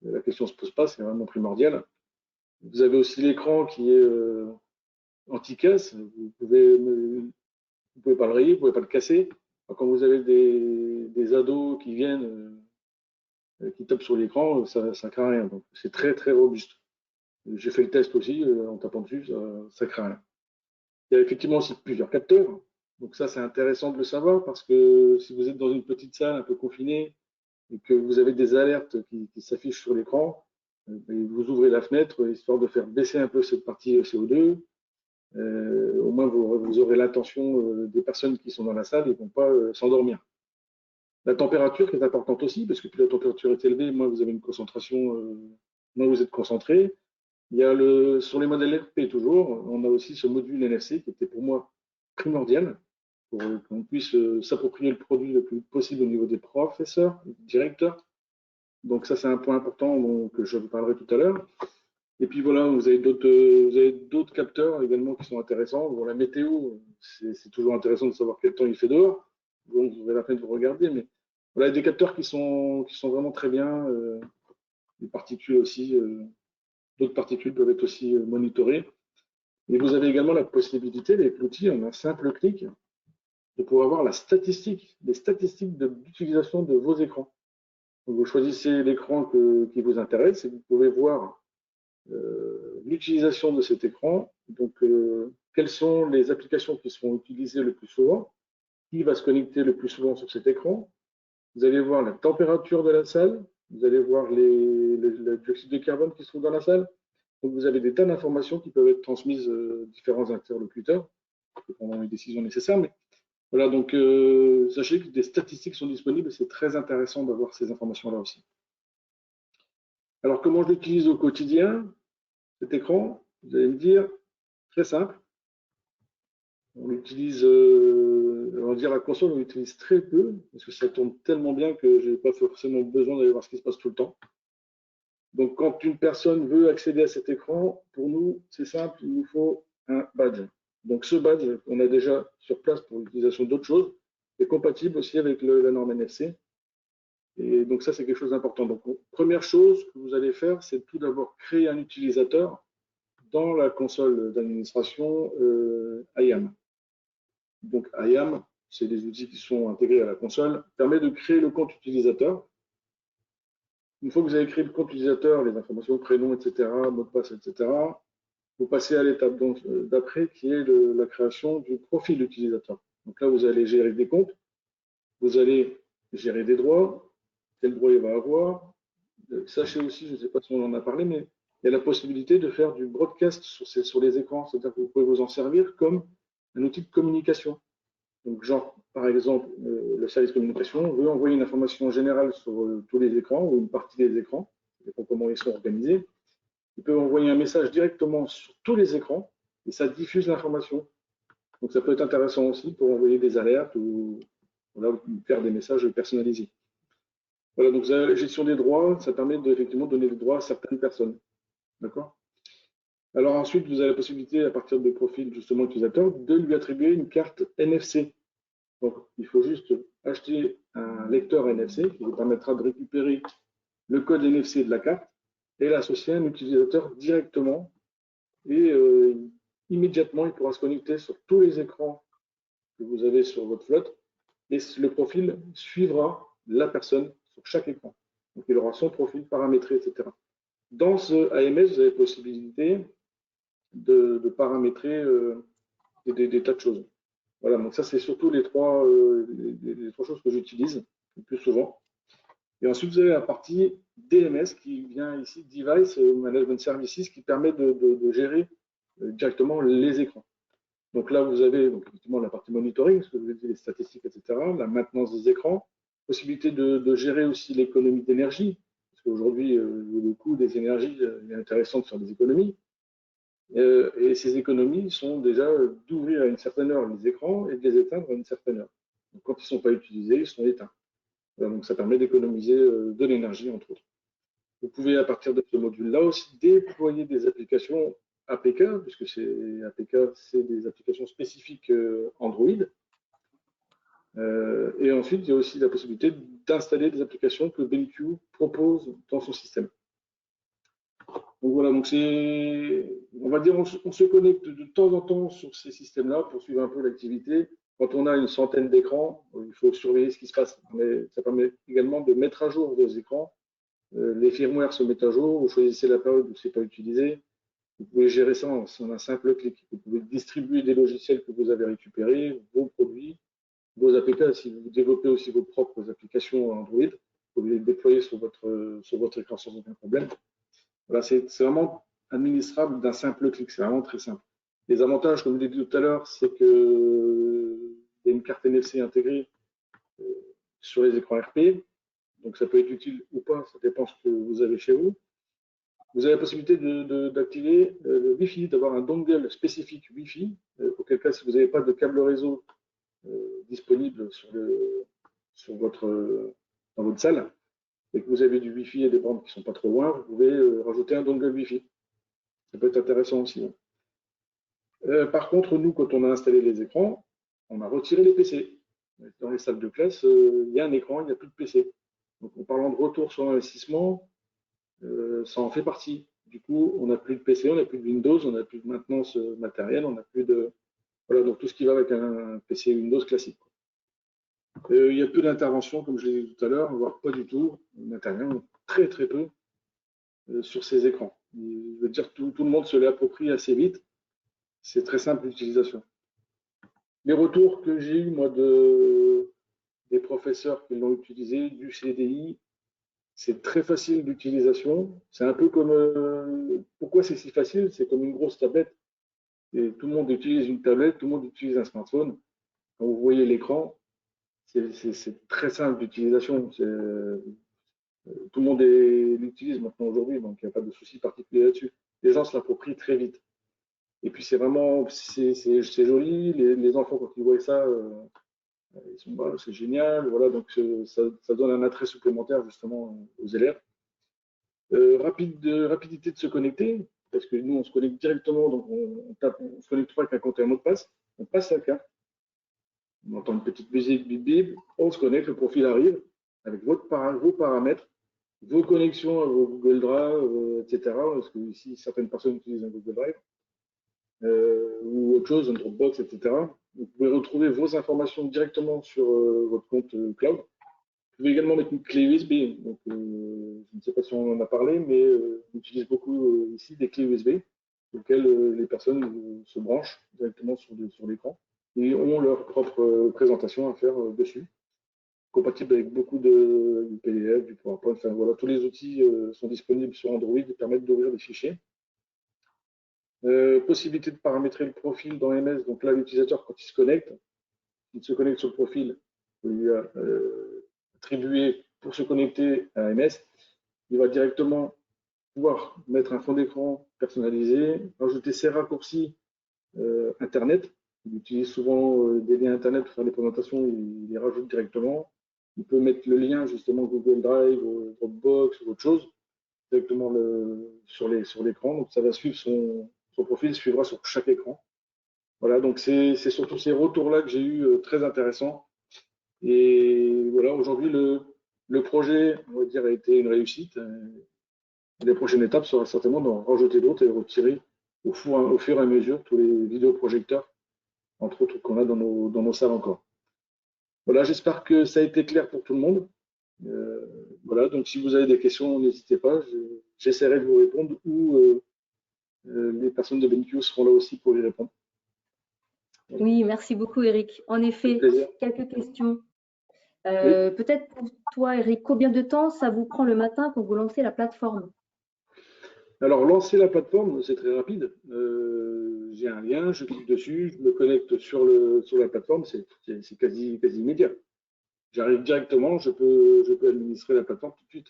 la question ne se pose pas, c'est vraiment primordial. Vous avez aussi l'écran qui est anti-casse. Vous pouvez pas le rayer, vous pouvez pas le casser. Quand vous avez des ados qui viennent, qui tapent sur l'écran, ça ne craint rien. Donc c'est très très robuste. J'ai fait le test aussi en tapant dessus, ça craint rien. Il y a effectivement aussi plusieurs capteurs. Donc ça, c'est intéressant de le savoir parce que si vous êtes dans une petite salle un peu confinée et que vous avez des alertes qui s'affichent sur l'écran, vous ouvrez la fenêtre histoire de faire baisser un peu cette partie CO2. Au moins, vous aurez l'attention des personnes qui sont dans la salle et ne vont pas s'endormir. La température qui est importante aussi, parce que plus la température est élevée, moins vous avez une concentration, moins vous êtes concentré. Il y a sur les modèles RP toujours, on a aussi ce module NFC qui était pour moi primordial pour qu'on puisse s'approprier le produit le plus possible au niveau des professeurs, des directeurs. Donc ça, c'est un point important que je vous parlerai tout à l'heure. Et puis voilà, vous avez d'autres capteurs également qui sont intéressants. Bon, la météo, c'est toujours intéressant de savoir quel temps il fait dehors. Donc vous avez la peine de vous regarder, mais voilà, des capteurs qui sont vraiment très bien. Les particules aussi, d'autres particules peuvent être aussi monitorées. Et vous avez également la possibilité, avec l'outil, en un simple clic, de pouvoir voir les statistiques d'utilisation de vos écrans. Donc vous choisissez l'écran qui vous intéresse et vous pouvez voir l'utilisation de cet écran. Donc, quelles sont les applications qui seront utilisées le plus souvent, qui va se connecter le plus souvent sur cet écran. Vous allez voir la température de la salle, vous allez voir le dioxyde de carbone qui se trouve dans la salle. Donc, vous avez des tas d'informations qui peuvent être transmises aux différents interlocuteurs pour prendre les décisions nécessaires. Mais voilà, donc sachez que des statistiques sont disponibles et c'est très intéressant d'avoir ces informations-là aussi. Alors, comment je l'utilise au quotidien, cet écran? Vous allez me dire, très simple. On l'utilise, on va dire la console, on l'utilise très peu parce que ça tourne tellement bien que je n'ai pas forcément besoin d'aller voir ce qui se passe tout le temps. Donc, quand une personne veut accéder à cet écran, pour nous, c'est simple, il nous faut un badge. Donc, ce badge, on a déjà sur place pour l'utilisation d'autres choses, est compatible aussi avec la norme NFC. Et donc, ça, c'est quelque chose d'important. Donc, première chose que vous allez faire, c'est tout d'abord créer un utilisateur dans la console d'administration IAM. Donc, IAM, c'est des outils qui sont intégrés à la console, permet de créer le compte utilisateur. Une fois que vous avez créé le compte utilisateur, les informations, prénom, etc., mot de passe, etc., vous passez à l'étape d'après qui est la création du profil utilisateur. Donc là, vous allez gérer des comptes, vous allez gérer des droits, quel droit il va avoir. Sachez aussi, je ne sais pas si on en a parlé, mais il y a la possibilité de faire du broadcast sur les écrans, c'est-à-dire que vous pouvez vous en servir comme un outil de communication. Donc, genre, par exemple, le service communication veut envoyer une information générale sur tous les écrans ou une partie des écrans, ça dépend comment ils sont organisés. Ils peuvent envoyer un message directement sur tous les écrans et ça diffuse l'information. Donc, ça peut être intéressant aussi pour envoyer des alertes ou voilà, faire des messages personnalisés. Voilà, donc la gestion des droits, ça permet effectivement de donner des droits à certaines personnes. D'accord? Alors ensuite, vous avez la possibilité, à partir de profil justement utilisateur, de lui attribuer une carte NFC. Donc, il faut juste acheter un lecteur NFC qui vous permettra de récupérer le code NFC de la carte et l'associer à un utilisateur directement. Et immédiatement, il pourra se connecter sur tous les écrans que vous avez sur votre flotte et le profil suivra la personne sur chaque écran. Donc, il aura son profil paramétré, etc. Dans ce AMS, vous avez la possibilité de paramétrer des tas de choses. Voilà, donc ça, c'est surtout les trois choses que j'utilise le plus souvent. Et ensuite, vous avez la partie DMS qui vient ici, Device Management Services, qui permet de gérer directement les écrans. Donc là, vous avez donc, effectivement la partie monitoring, ce que je vous ai dit, les statistiques, etc., la maintenance des écrans, possibilité de gérer aussi l'économie d'énergie, parce qu'aujourd'hui, le coût des énergies est intéressant de faire des économies. Et ces économies sont déjà d'ouvrir à une certaine heure les écrans et de les éteindre à une certaine heure. Donc, quand ils ne sont pas utilisés, ils sont éteints. Donc ça permet d'économiser de l'énergie, entre autres. Vous pouvez, à partir de ce module-là, aussi déployer des applications APK, puisque c'est APK, c'est des applications spécifiques Android. Et ensuite, il y a aussi la possibilité d'installer des applications que BenQ propose dans son système. Donc voilà, donc on va dire, on se connecte de temps en temps sur ces systèmes-là pour suivre un peu l'activité. Quand on a une centaine d'écrans, il faut surveiller ce qui se passe. Mais ça permet également de mettre à jour vos écrans. Les firmwares se mettent à jour, vous choisissez la période où ce n'est pas utilisé. Vous pouvez gérer ça en un simple clic. Vous pouvez distribuer des logiciels que vous avez récupérés, vos produits, vos APK. Si vous développez aussi vos propres applications Android, vous pouvez les déployer sur votre écran sans aucun problème. Voilà, c'est vraiment administrable d'un simple clic, c'est vraiment très simple. Les avantages, comme je l'ai dit tout à l'heure, c'est qu'il y a une carte NFC intégrée sur les écrans RP, donc ça peut être utile ou pas, ça dépend ce que vous avez chez vous. Vous avez la possibilité d'activer le Wi-Fi, d'avoir un dongle spécifique Wi-Fi, auquel cas, si vous n'avez pas de câble réseau disponible dans votre salle, et que vous avez du Wi-Fi et des bandes qui ne sont pas trop loin, vous pouvez rajouter un dongle Wi-Fi. Ça peut être intéressant aussi. Par contre, nous, quand on a installé les écrans, on a retiré les PC. Dans les salles de classe, il y a un écran, il n'y a plus de PC. Donc, en parlant de retour sur investissement, ça en fait partie. Du coup, on n'a plus de PC, on n'a plus de Windows, on n'a plus de maintenance matérielle, on n'a plus de... Voilà, donc tout ce qui va avec un PC Windows classique. Il y a peu d'intervention, comme je l'ai dit tout à l'heure, voire pas du tout. On intervient très très peu sur ces écrans. Je veux dire, tout le monde se l'approprie assez vite. C'est très simple l'utilisation. Les retours que j'ai eu moi des professeurs qui l'ont utilisé, du CDI, c'est très facile d'utilisation. C'est un peu comme... pourquoi c'est si facile? C'est comme une grosse tablette. Et tout le monde utilise une tablette, tout le monde utilise un smartphone. Quand vous voyez l'écran, c'est très simple d'utilisation. Tout le monde l'utilise maintenant aujourd'hui, donc il n'y a pas de souci particulier là-dessus. Les gens se l'approprient très vite. Et puis c'est vraiment, c'est joli. Les enfants, quand ils voient ça, ils sont, bah, c'est génial. Voilà, donc ça donne un attrait supplémentaire justement aux élèves. Rapidité de se connecter, parce que nous on se connecte directement, donc on se connecte pas avec un compte et un mot de passe, on passe la carte. On entend une petite musique, bip bip, on se connecte, le profil arrive avec vos paramètres, vos connexions à vos Google Drive, etc. Parce que ici, certaines personnes utilisent un Google Drive ou autre chose, un Dropbox, etc. Vous pouvez retrouver vos informations directement sur votre compte cloud. pouvez également mettre une clé USB. Donc, je ne sais pas si on en a parlé, mais on utilise beaucoup ici des clés USB auxquelles les personnes se branchent directement sur l'écran et ont leur propre présentation à faire dessus, compatible avec beaucoup du PDF, du PowerPoint. Enfin, voilà, tous les outils sont disponibles sur Android et permettent d'ouvrir des fichiers. Possibilité de paramétrer le profil dans MS. Donc là, l'utilisateur, quand il se connecte sur le profil, on lui a attribué pour se connecter à MS, il va directement pouvoir mettre un fond d'écran personnalisé, ajouter ses raccourcis Internet. Il utilise souvent des liens Internet pour faire des présentations, il les rajoute directement. Il peut mettre le lien justement Google Drive, Dropbox ou autre chose directement sur l'écran. Donc ça va suivre son profil, suivra sur chaque écran. Voilà, donc c'est surtout ces retours-là que j'ai eu très intéressants. Et voilà, aujourd'hui, le projet, on va dire, a été une réussite. Les prochaines étapes sera certainement d'en rajouter d'autres et retirer au fur et à mesure tous les vidéoprojecteurs, entre autres, qu'on a dans nos salles encore. Voilà, j'espère que ça a été clair pour tout le monde. Voilà, donc si vous avez des questions, n'hésitez pas, j'essaierai de vous répondre ou les personnes de BenQ seront là aussi pour y répondre. Oui, merci beaucoup Eric. En effet, quelques questions. Oui. Peut-être pour toi Eric, combien de temps ça vous prend le matin quand vous lancez la plateforme? Alors, lancer la plateforme, c'est très rapide. J'ai un lien, je clique dessus, je me connecte sur la plateforme, c'est quasi immédiat. J'arrive directement, je peux administrer la plateforme tout de suite.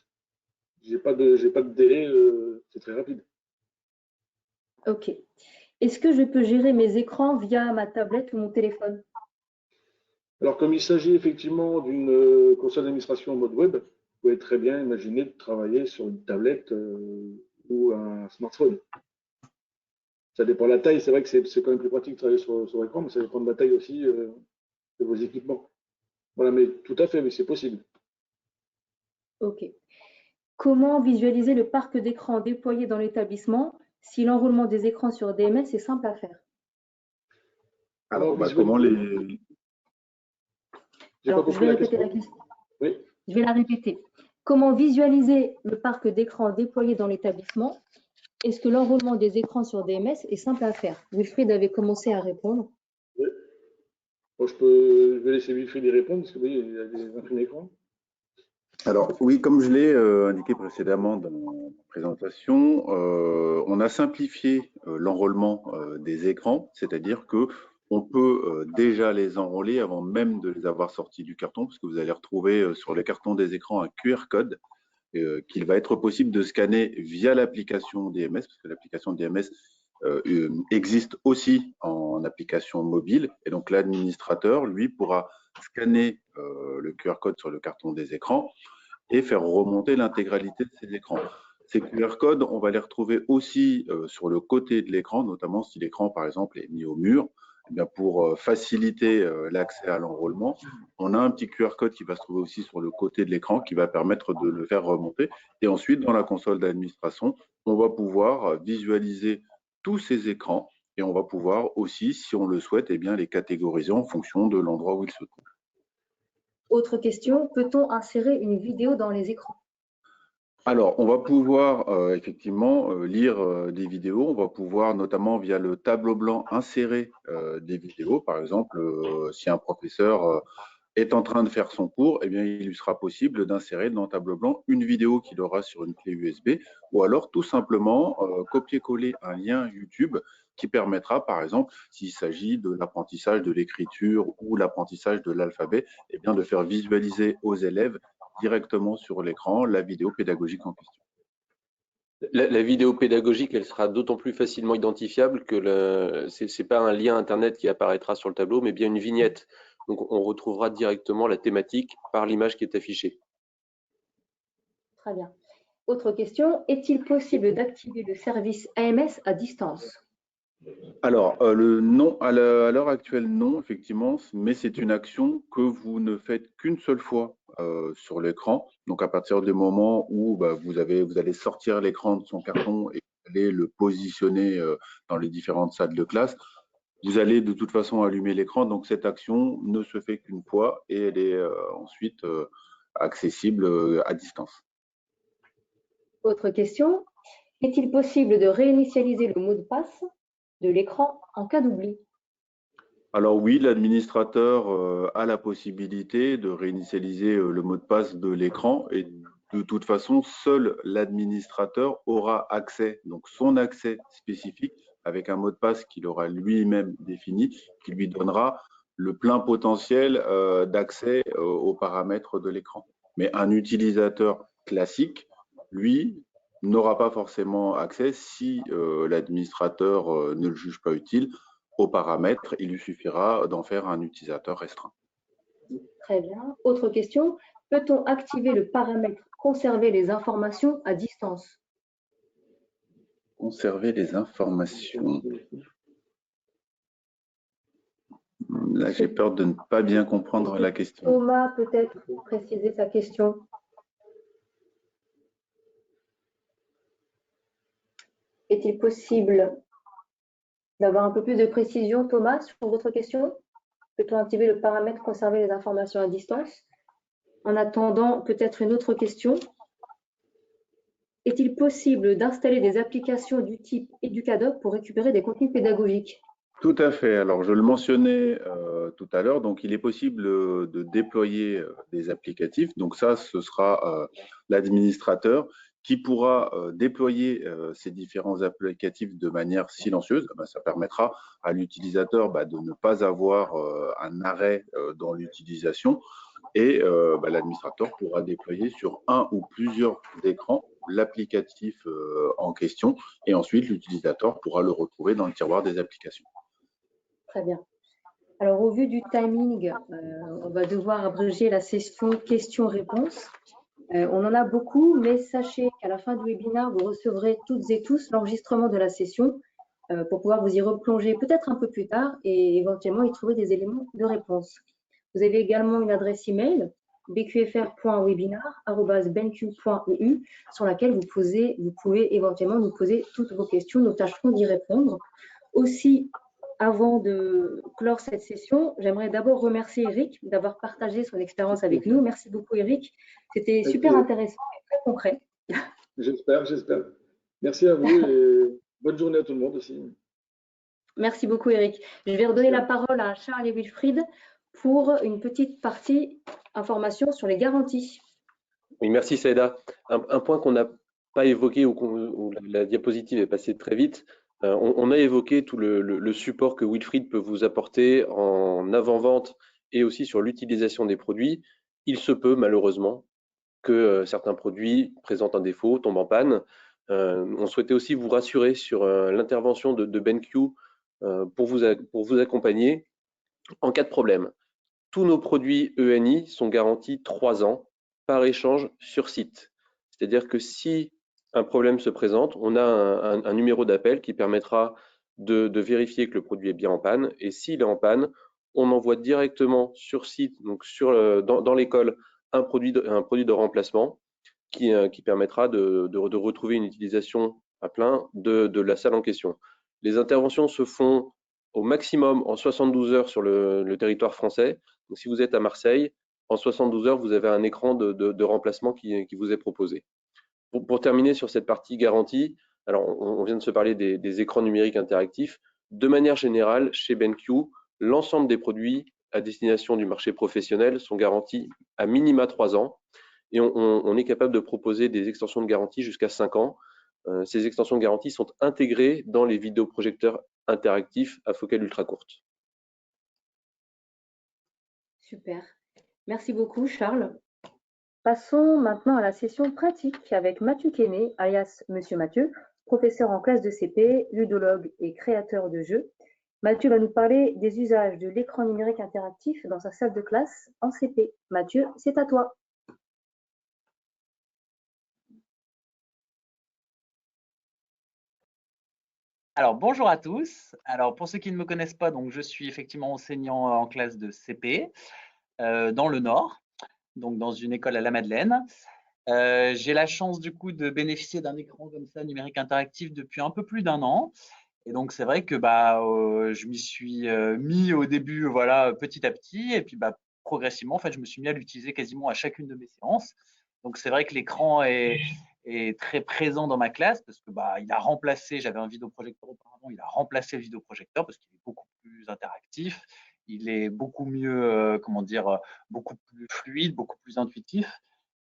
J'ai pas de délai, c'est très rapide. Ok. Est-ce que je peux gérer mes écrans via ma tablette ou mon téléphone? Alors, comme il s'agit effectivement d'une console d'administration en mode web, vous pouvez très bien imaginer de travailler sur une tablette ou un smartphone. Ça dépend de la taille, c'est vrai que c'est quand même plus pratique de travailler sur l'écran, mais ça dépend de la taille aussi de vos équipements. Voilà, mais tout à fait, mais c'est possible. Ok. Comment visualiser le parc d'écrans déployé dans l'établissement si l'enroulement des écrans sur DMS est simple à faire? Alors, comment les… Alors, je vais répéter la question. Oui. Je vais la répéter. Comment visualiser le parc d'écrans déployé dans l'établissement? Est-ce que l'enroulement des écrans sur DMS est simple à faire? Wilfried avait commencé à répondre. Oui. Bon, je vais laisser Wilfried y répondre parce que vous voyez, il y a des imprimes d'écran. Alors oui, comme je l'ai indiqué précédemment dans la présentation, on a simplifié l'enrôlement des écrans, c'est-à-dire que on peut déjà les enrôler avant même de les avoir sortis du carton, parce que vous allez retrouver sur les cartons des écrans un QR code qu'il va être possible de scanner via l'application DMS, parce que l'application DMS existe aussi en application mobile, et donc l'administrateur, lui, pourra scanner le QR code sur le carton des écrans et faire remonter l'intégralité de ces écrans. Ces QR codes, on va les retrouver aussi sur le côté de l'écran, notamment si l'écran, par exemple, est mis au mur. Eh bien, pour faciliter l'accès à l'enrôlement, on a un petit QR code qui va se trouver aussi sur le côté de l'écran qui va permettre de le faire remonter. Et ensuite, dans la console d'administration, on va pouvoir visualiser tous ces écrans et on va pouvoir aussi, si on le souhaite, eh bien, les catégoriser en fonction de l'endroit où ils se trouvent. Autre question, peut-on insérer une vidéo dans les écrans? Alors, on va pouvoir effectivement lire des vidéos. On va pouvoir, notamment via le tableau blanc, insérer des vidéos. Par exemple, si un professeur est en train de faire son cours, eh bien, il lui sera possible d'insérer dans le tableau blanc une vidéo qu'il aura sur une clé USB, ou alors tout simplement copier-coller un lien YouTube qui permettra, par exemple, s'il s'agit de l'apprentissage de l'écriture ou l'apprentissage de l'alphabet, eh bien, de faire visualiser aux élèves directement sur l'écran la vidéo pédagogique en question. La vidéo pédagogique, elle sera d'autant plus facilement identifiable que ce n'est pas un lien Internet qui apparaîtra sur le tableau, mais bien une vignette. Donc, on retrouvera directement la thématique par l'image qui est affichée. Très bien. Autre question, est-il possible d'activer le service AMS à distance? Alors, non, à l'heure actuelle, non, effectivement, mais c'est une action que vous ne faites qu'une seule fois sur l'écran. Donc, à partir du moment où vous allez sortir l'écran de son carton et vous allez le positionner dans les différentes salles de classe, vous allez de toute façon allumer l'écran. Donc, cette action ne se fait qu'une fois et elle est ensuite accessible à distance. Autre question, est-il possible de réinitialiser le mot de passe de l'écran en cas d'oubli? Alors oui, l'administrateur a la possibilité de réinitialiser le mot de passe de l'écran et de toute façon, seul l'administrateur aura accès, donc son accès spécifique avec un mot de passe qu'il aura lui-même défini, qui lui donnera le plein potentiel d'accès aux paramètres de l'écran. Mais un utilisateur classique, lui, n'aura pas forcément accès si l'administrateur ne le juge pas utile aux paramètres. Il lui suffira d'en faire un utilisateur restreint. Très bien. Autre question, peut-on activer le paramètre conserver les informations à distance? Conserver les informations. Là, j'ai peur de ne pas bien comprendre la question. Thomas, peut-être préciser sa question. Est-il possible d'avoir un peu plus de précision, Thomas, sur votre question? Peut-on activer le paramètre conserver les informations à distance? En attendant, peut-être une autre question. Est-il possible d'installer des applications du type Educadoc pour récupérer des contenus pédagogiques? Tout à fait. Alors, je le mentionnais tout à l'heure, donc il est possible de déployer des applicatifs. Donc ça, ce sera l'administrateur qui pourra déployer ces différents applicatifs de manière silencieuse. Ça permettra à l'utilisateur de ne pas avoir un arrêt dans l'utilisation et l'administrateur pourra déployer sur un ou plusieurs écrans l'applicatif en question et ensuite l'utilisateur pourra le retrouver dans le tiroir des applications. Très bien. Alors, au vu du timing, on va devoir abréger la session questions-réponses. On en a beaucoup, mais sachez qu'à la fin du webinaire, vous recevrez toutes et tous l'enregistrement de la session pour pouvoir vous y replonger peut-être un peu plus tard et éventuellement y trouver des éléments de réponse. Vous avez également une adresse email bqfr.webinar@benq.eu sur laquelle vous pouvez éventuellement nous poser toutes vos questions. Nous tâcherons d'y répondre. Aussi, avant de clore cette session, j'aimerais d'abord remercier Eric d'avoir partagé son expérience avec nous. Merci beaucoup, Eric. C'était super intéressant et très concret. J'espère. Merci à vous et bonne journée à tout le monde aussi. Merci beaucoup, Eric. Je vais redonner la parole à Charles et Wilfried pour une petite partie information sur les garanties. Oui, merci Saïda. Un point qu'on n'a pas évoqué où la diapositive est passée très vite, on a évoqué tout le support que Wilfried peut vous apporter en avant-vente et aussi sur l'utilisation des produits. Il se peut malheureusement que certains produits présentent un défaut, tombent en panne. On souhaitait aussi vous rassurer sur l'intervention de BenQ pour vous accompagner en cas de problème. Tous nos produits ENI sont garantis 3 ans par échange sur site. C'est-à-dire que si un problème se présente, on a un numéro d'appel qui permettra de vérifier que le produit est bien en panne. Et s'il est en panne, on envoie directement sur site, donc dans l'école, un produit de remplacement qui permettra de retrouver une utilisation à plein de la salle en question. Les interventions se font au maximum en 72 heures sur le territoire français. Donc, si vous êtes à Marseille, en 72 heures, vous avez un écran de remplacement qui vous est proposé. Pour terminer sur cette partie garantie, alors on vient de se parler des écrans numériques interactifs. De manière générale, chez BenQ, l'ensemble des produits à destination du marché professionnel sont garantis à minima 3 ans et on est capable de proposer des extensions de garantie jusqu'à 5 ans. Ces extensions de garantie sont intégrées dans les vidéoprojecteurs interactifs à focale ultra courte. Super. Merci beaucoup, Charles. Passons maintenant à la session pratique avec Mathieu Quesnay, alias Monsieur Mathieu, professeur en classe de CP, ludologue et créateur de jeux. Mathieu va nous parler des usages de l'écran numérique interactif dans sa salle de classe en CP. Mathieu, c'est à toi. Alors, bonjour à tous. Alors, pour ceux qui ne me connaissent pas, donc, je suis effectivement enseignant en classe de CP dans le Nord, donc dans une école à la Madeleine. J'ai la chance du coup de bénéficier d'un écran comme ça, numérique interactif, depuis un peu plus d'1 an. Et donc, c'est vrai que je m'y suis mis au début, voilà, petit à petit. Et puis, progressivement, en fait, je me suis mis à l'utiliser quasiment à chacune de mes séances. Donc, c'est vrai que l'écran est très présent dans ma classe parce que il a remplacé, j'avais un vidéoprojecteur auparavant, il a remplacé le vidéoprojecteur parce qu'il est beaucoup plus interactif, il est beaucoup mieux, comment dire, beaucoup plus fluide, beaucoup plus intuitif.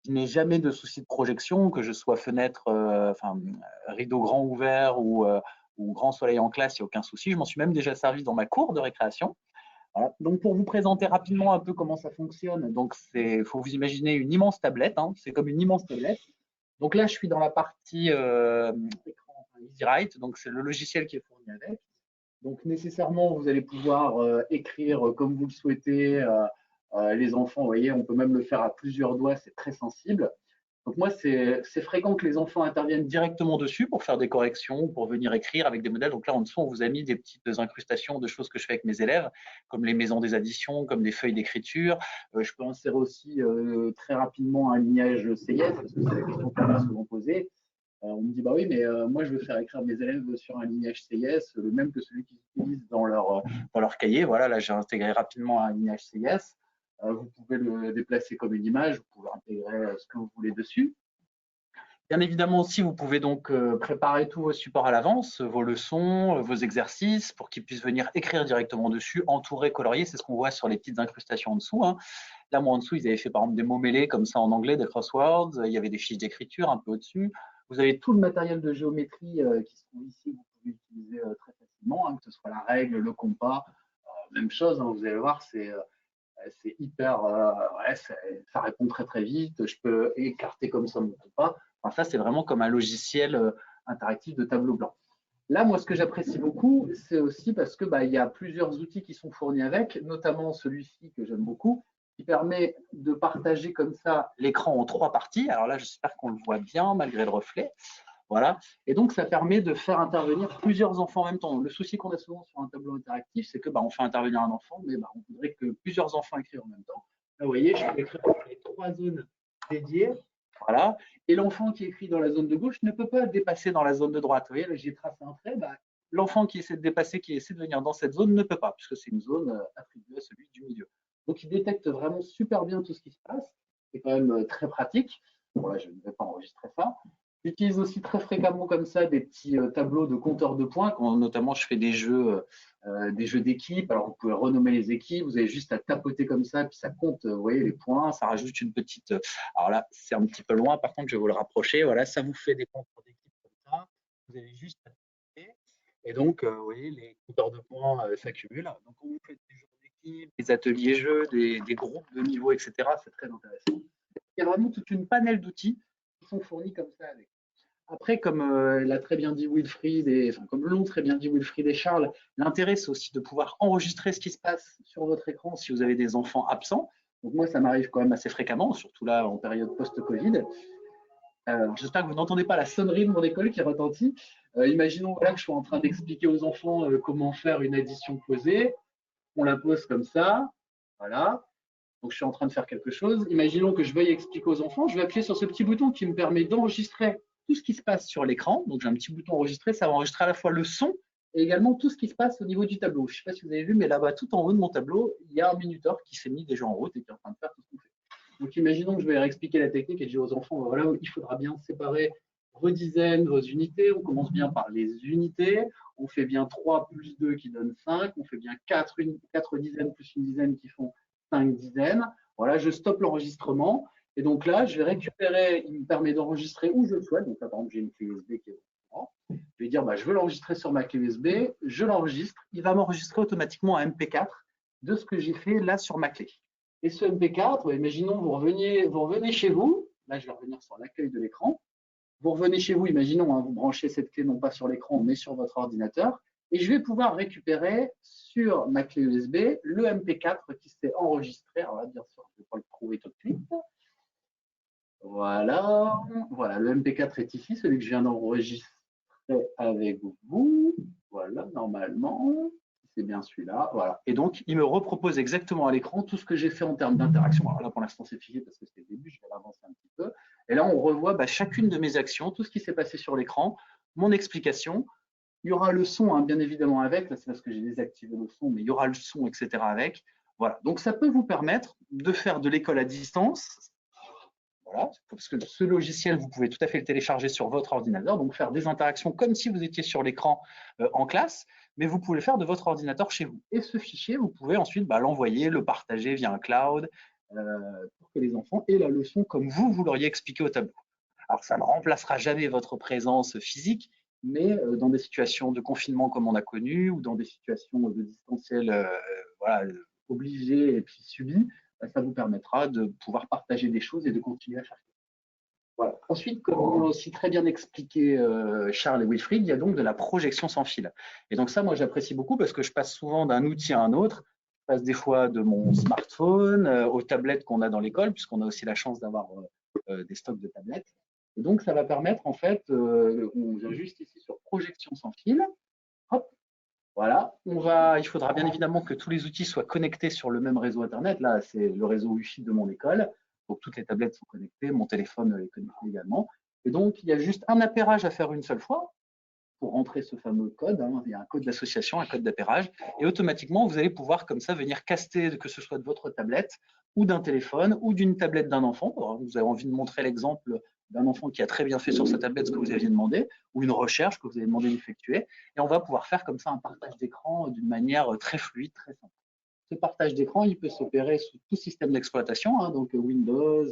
Je n'ai jamais de souci de projection, que je sois fenêtre, rideau grand ouvert ou grand soleil en classe, il n'y a aucun souci. Je m'en suis même déjà servi dans ma cour de récréation. Voilà. Donc, pour vous présenter rapidement un peu comment ça fonctionne, donc il faut vous imaginer une immense tablette, hein, c'est comme une immense tablette. Donc là, je suis dans la partie écran EasyWrite, donc c'est le logiciel qui est fourni avec. Donc nécessairement, vous allez pouvoir écrire comme vous le souhaitez. Les enfants, vous voyez, on peut même le faire à plusieurs doigts, c'est très sensible. Donc moi, c'est fréquent que les enfants interviennent directement dessus pour faire des corrections, pour venir écrire avec des modèles. Donc là, en dessous, on vous a mis des petites incrustations de choses que je fais avec mes élèves, comme les maisons des additions, comme des feuilles d'écriture. Je peux insérer aussi très rapidement un lignage CIS, parce que c'est la question qu'on m'a souvent posée. On me dit, bah oui, mais moi, je veux faire écrire mes élèves sur un lignage CIS, le même que celui qu'ils utilisent dans leur cahier. Voilà, là, j'ai intégré rapidement un lignage CIS. Vous pouvez le déplacer comme une image, vous pouvez intégrer ce que vous voulez dessus. Bien évidemment aussi, vous pouvez donc préparer tous vos supports à l'avance, vos leçons, vos exercices, pour qu'ils puissent venir écrire directement dessus, entourer, colorier. C'est ce qu'on voit sur les petites incrustations en dessous, hein. Là, moi, en dessous, ils avaient fait par exemple des mots mêlés comme ça en anglais, des crosswords. Il y avait des fiches d'écriture un peu au-dessus. Vous avez tout le matériel de géométrie qui se trouve ici, que vous pouvez utiliser très facilement, hein, que ce soit la règle, le compas. Même chose, hein, vous allez voir, c'est hyper, ça répond très très vite. Je peux écarter comme ça mon compas. Enfin, ça, c'est vraiment comme un logiciel interactif de tableau blanc. Là, moi, ce que j'apprécie beaucoup, c'est aussi parce que il y a plusieurs outils qui sont fournis avec, notamment celui-ci que j'aime beaucoup, qui permet de partager comme ça l'écran en 3 parties. Alors là, j'espère qu'on le voit bien malgré le reflet. Voilà. Et donc, ça permet de faire intervenir plusieurs enfants en même temps. Le souci qu'on a souvent sur un tableau interactif, c'est que on fait intervenir un enfant, mais on voudrait que plusieurs enfants écrivent en même temps. Là, vous voyez, je peux écrire les 3 zones dédiées. Voilà. Et l'enfant qui écrit dans la zone de gauche ne peut pas dépasser dans la zone de droite. Vous voyez, là, j'ai tracé un trait. L'enfant qui essaie de dépasser, qui essaie de venir dans cette zone ne peut pas, puisque c'est une zone attribuée à celui du milieu. Donc, il détecte vraiment super bien tout ce qui se passe. C'est quand même très pratique. Bon, là, je ne vais pas enregistrer ça. J'utilise aussi très fréquemment comme ça des petits tableaux de compteurs de points, quand notamment je fais des jeux d'équipe. Alors, vous pouvez renommer les équipes, vous avez juste à tapoter comme ça, puis ça compte, vous voyez, les points, ça rajoute une petite… Alors là, c'est un petit peu loin, par contre, je vais vous le rapprocher. Voilà, ça vous fait des compteurs d'équipe comme ça. Vous avez juste à tapoter. Et donc, vous voyez, les compteurs de points s'accumulent. Donc, quand vous faites des jeux d'équipe, des ateliers jeux, des groupes de niveau, etc., c'est très intéressant. Il y a vraiment toute une panel d'outils qui sont fournis comme ça avec. Après, comme l'a très bien dit Wilfried, comme l'ont très bien dit Wilfried et Charles, l'intérêt, c'est aussi de pouvoir enregistrer ce qui se passe sur votre écran si vous avez des enfants absents. Donc moi, ça m'arrive quand même assez fréquemment, surtout là en période post-Covid. J'espère que vous n'entendez pas la sonnerie de mon école qui retentit. Imaginons que je suis en train d'expliquer aux enfants comment faire une addition posée. On la pose comme ça, voilà. Donc, je suis en train de faire quelque chose. Imaginons que je veuille expliquer aux enfants. Je vais appuyer sur ce petit bouton qui me permet d'enregistrer tout ce qui se passe sur l'écran. Donc, j'ai un petit bouton enregistrer. Ça va enregistrer à la fois le son et également tout ce qui se passe au niveau du tableau. Je ne sais pas si vous avez vu, mais là-bas, tout en haut de mon tableau, il y a un minuteur qui s'est mis déjà en route et qui est en train de faire tout ce qu'on fait. Donc, imaginons que je vais leur expliquer la technique et je dis aux enfants, voilà, il faudra bien séparer vos dizaines, vos unités. On commence bien par les unités. On fait bien 3 plus 2 qui donne 5. On fait bien 4 dizaines plus une dizaine qui font 5 dizaines. Voilà, je stoppe l'enregistrement. Et donc là, je vais récupérer, il me permet d'enregistrer où je le souhaite. Donc là, par exemple, j'ai une clé USB qui est au Je vais dire, je veux l'enregistrer sur ma clé USB. Je l'enregistre. Il va m'enregistrer automatiquement un MP4 de ce que j'ai fait là sur ma clé. Et ce MP4, imaginons, vous revenez chez vous. Là, je vais revenir sur l'accueil de l'écran. Vous revenez chez vous, imaginons, vous branchez cette clé non pas sur l'écran, mais sur votre ordinateur. Et je vais pouvoir récupérer sur ma clé USB le MP4 qui s'est enregistré. Alors là, bien sûr, je ne vais pas le trouver tout de suite. Voilà, le MP4 est ici, celui que je viens d'enregistrer avec vous. Voilà, normalement, c'est bien celui-là. Voilà. Et donc, il me repropose exactement à l'écran tout ce que j'ai fait en termes d'interaction. Alors là, pour l'instant, c'est figé parce que c'est le début, je vais l'avancer un petit peu. Et là, on revoit chacune de mes actions, tout ce qui s'est passé sur l'écran, mon explication. Il y aura le son, bien évidemment, avec. Là, c'est parce que j'ai désactivé le son, mais il y aura le son, etc. avec. Voilà, donc ça peut vous permettre de faire de l'école à distance. Voilà, parce que ce logiciel, vous pouvez tout à fait le télécharger sur votre ordinateur, donc faire des interactions comme si vous étiez sur l'écran en classe, mais vous pouvez le faire de votre ordinateur chez vous. Et ce fichier, vous pouvez ensuite l'envoyer, le partager via un cloud pour que les enfants aient la leçon comme vous l'auriez expliqué au tableau. Alors, ça ne remplacera jamais votre présence physique, mais dans des situations de confinement comme on a connu, ou dans des situations de distanciel voilà, obligées et puis subies, ça vous permettra de pouvoir partager des choses et de continuer à faire. Voilà. Ensuite, comme on l'a aussi très bien expliqué Charles et Wilfried, il y a donc de la projection sans fil. Et donc ça, moi, j'apprécie beaucoup parce que je passe souvent d'un outil à un autre. Je passe des fois de mon smartphone aux tablettes qu'on a dans l'école, puisqu'on a aussi la chance d'avoir des stocks de tablettes. Et donc, ça va permettre, en fait, on vient juste ici sur projection sans fil. Hop, voilà. Il faudra bien évidemment que tous les outils soient connectés sur le même réseau Internet. Là, c'est le réseau Wi-Fi de mon école. Donc, toutes les tablettes sont connectées, mon téléphone est connecté également. Et donc, il y a juste un appairage à faire une seule fois pour rentrer ce fameux code. Il y a un code d'association, un code d'appairage. Et automatiquement, vous allez pouvoir comme ça venir caster, que ce soit de votre tablette ou d'un téléphone ou d'une tablette d'un enfant. Alors, vous avez envie de montrer l'exemple d'un enfant qui a très bien fait sur sa tablette ce que vous aviez demandé, ou une recherche que vous avez demandé d'effectuer. Et on va pouvoir faire comme ça un partage d'écran d'une manière très fluide, très simple. Ce partage d'écran, il peut s'opérer sous tout système d'exploitation, donc Windows,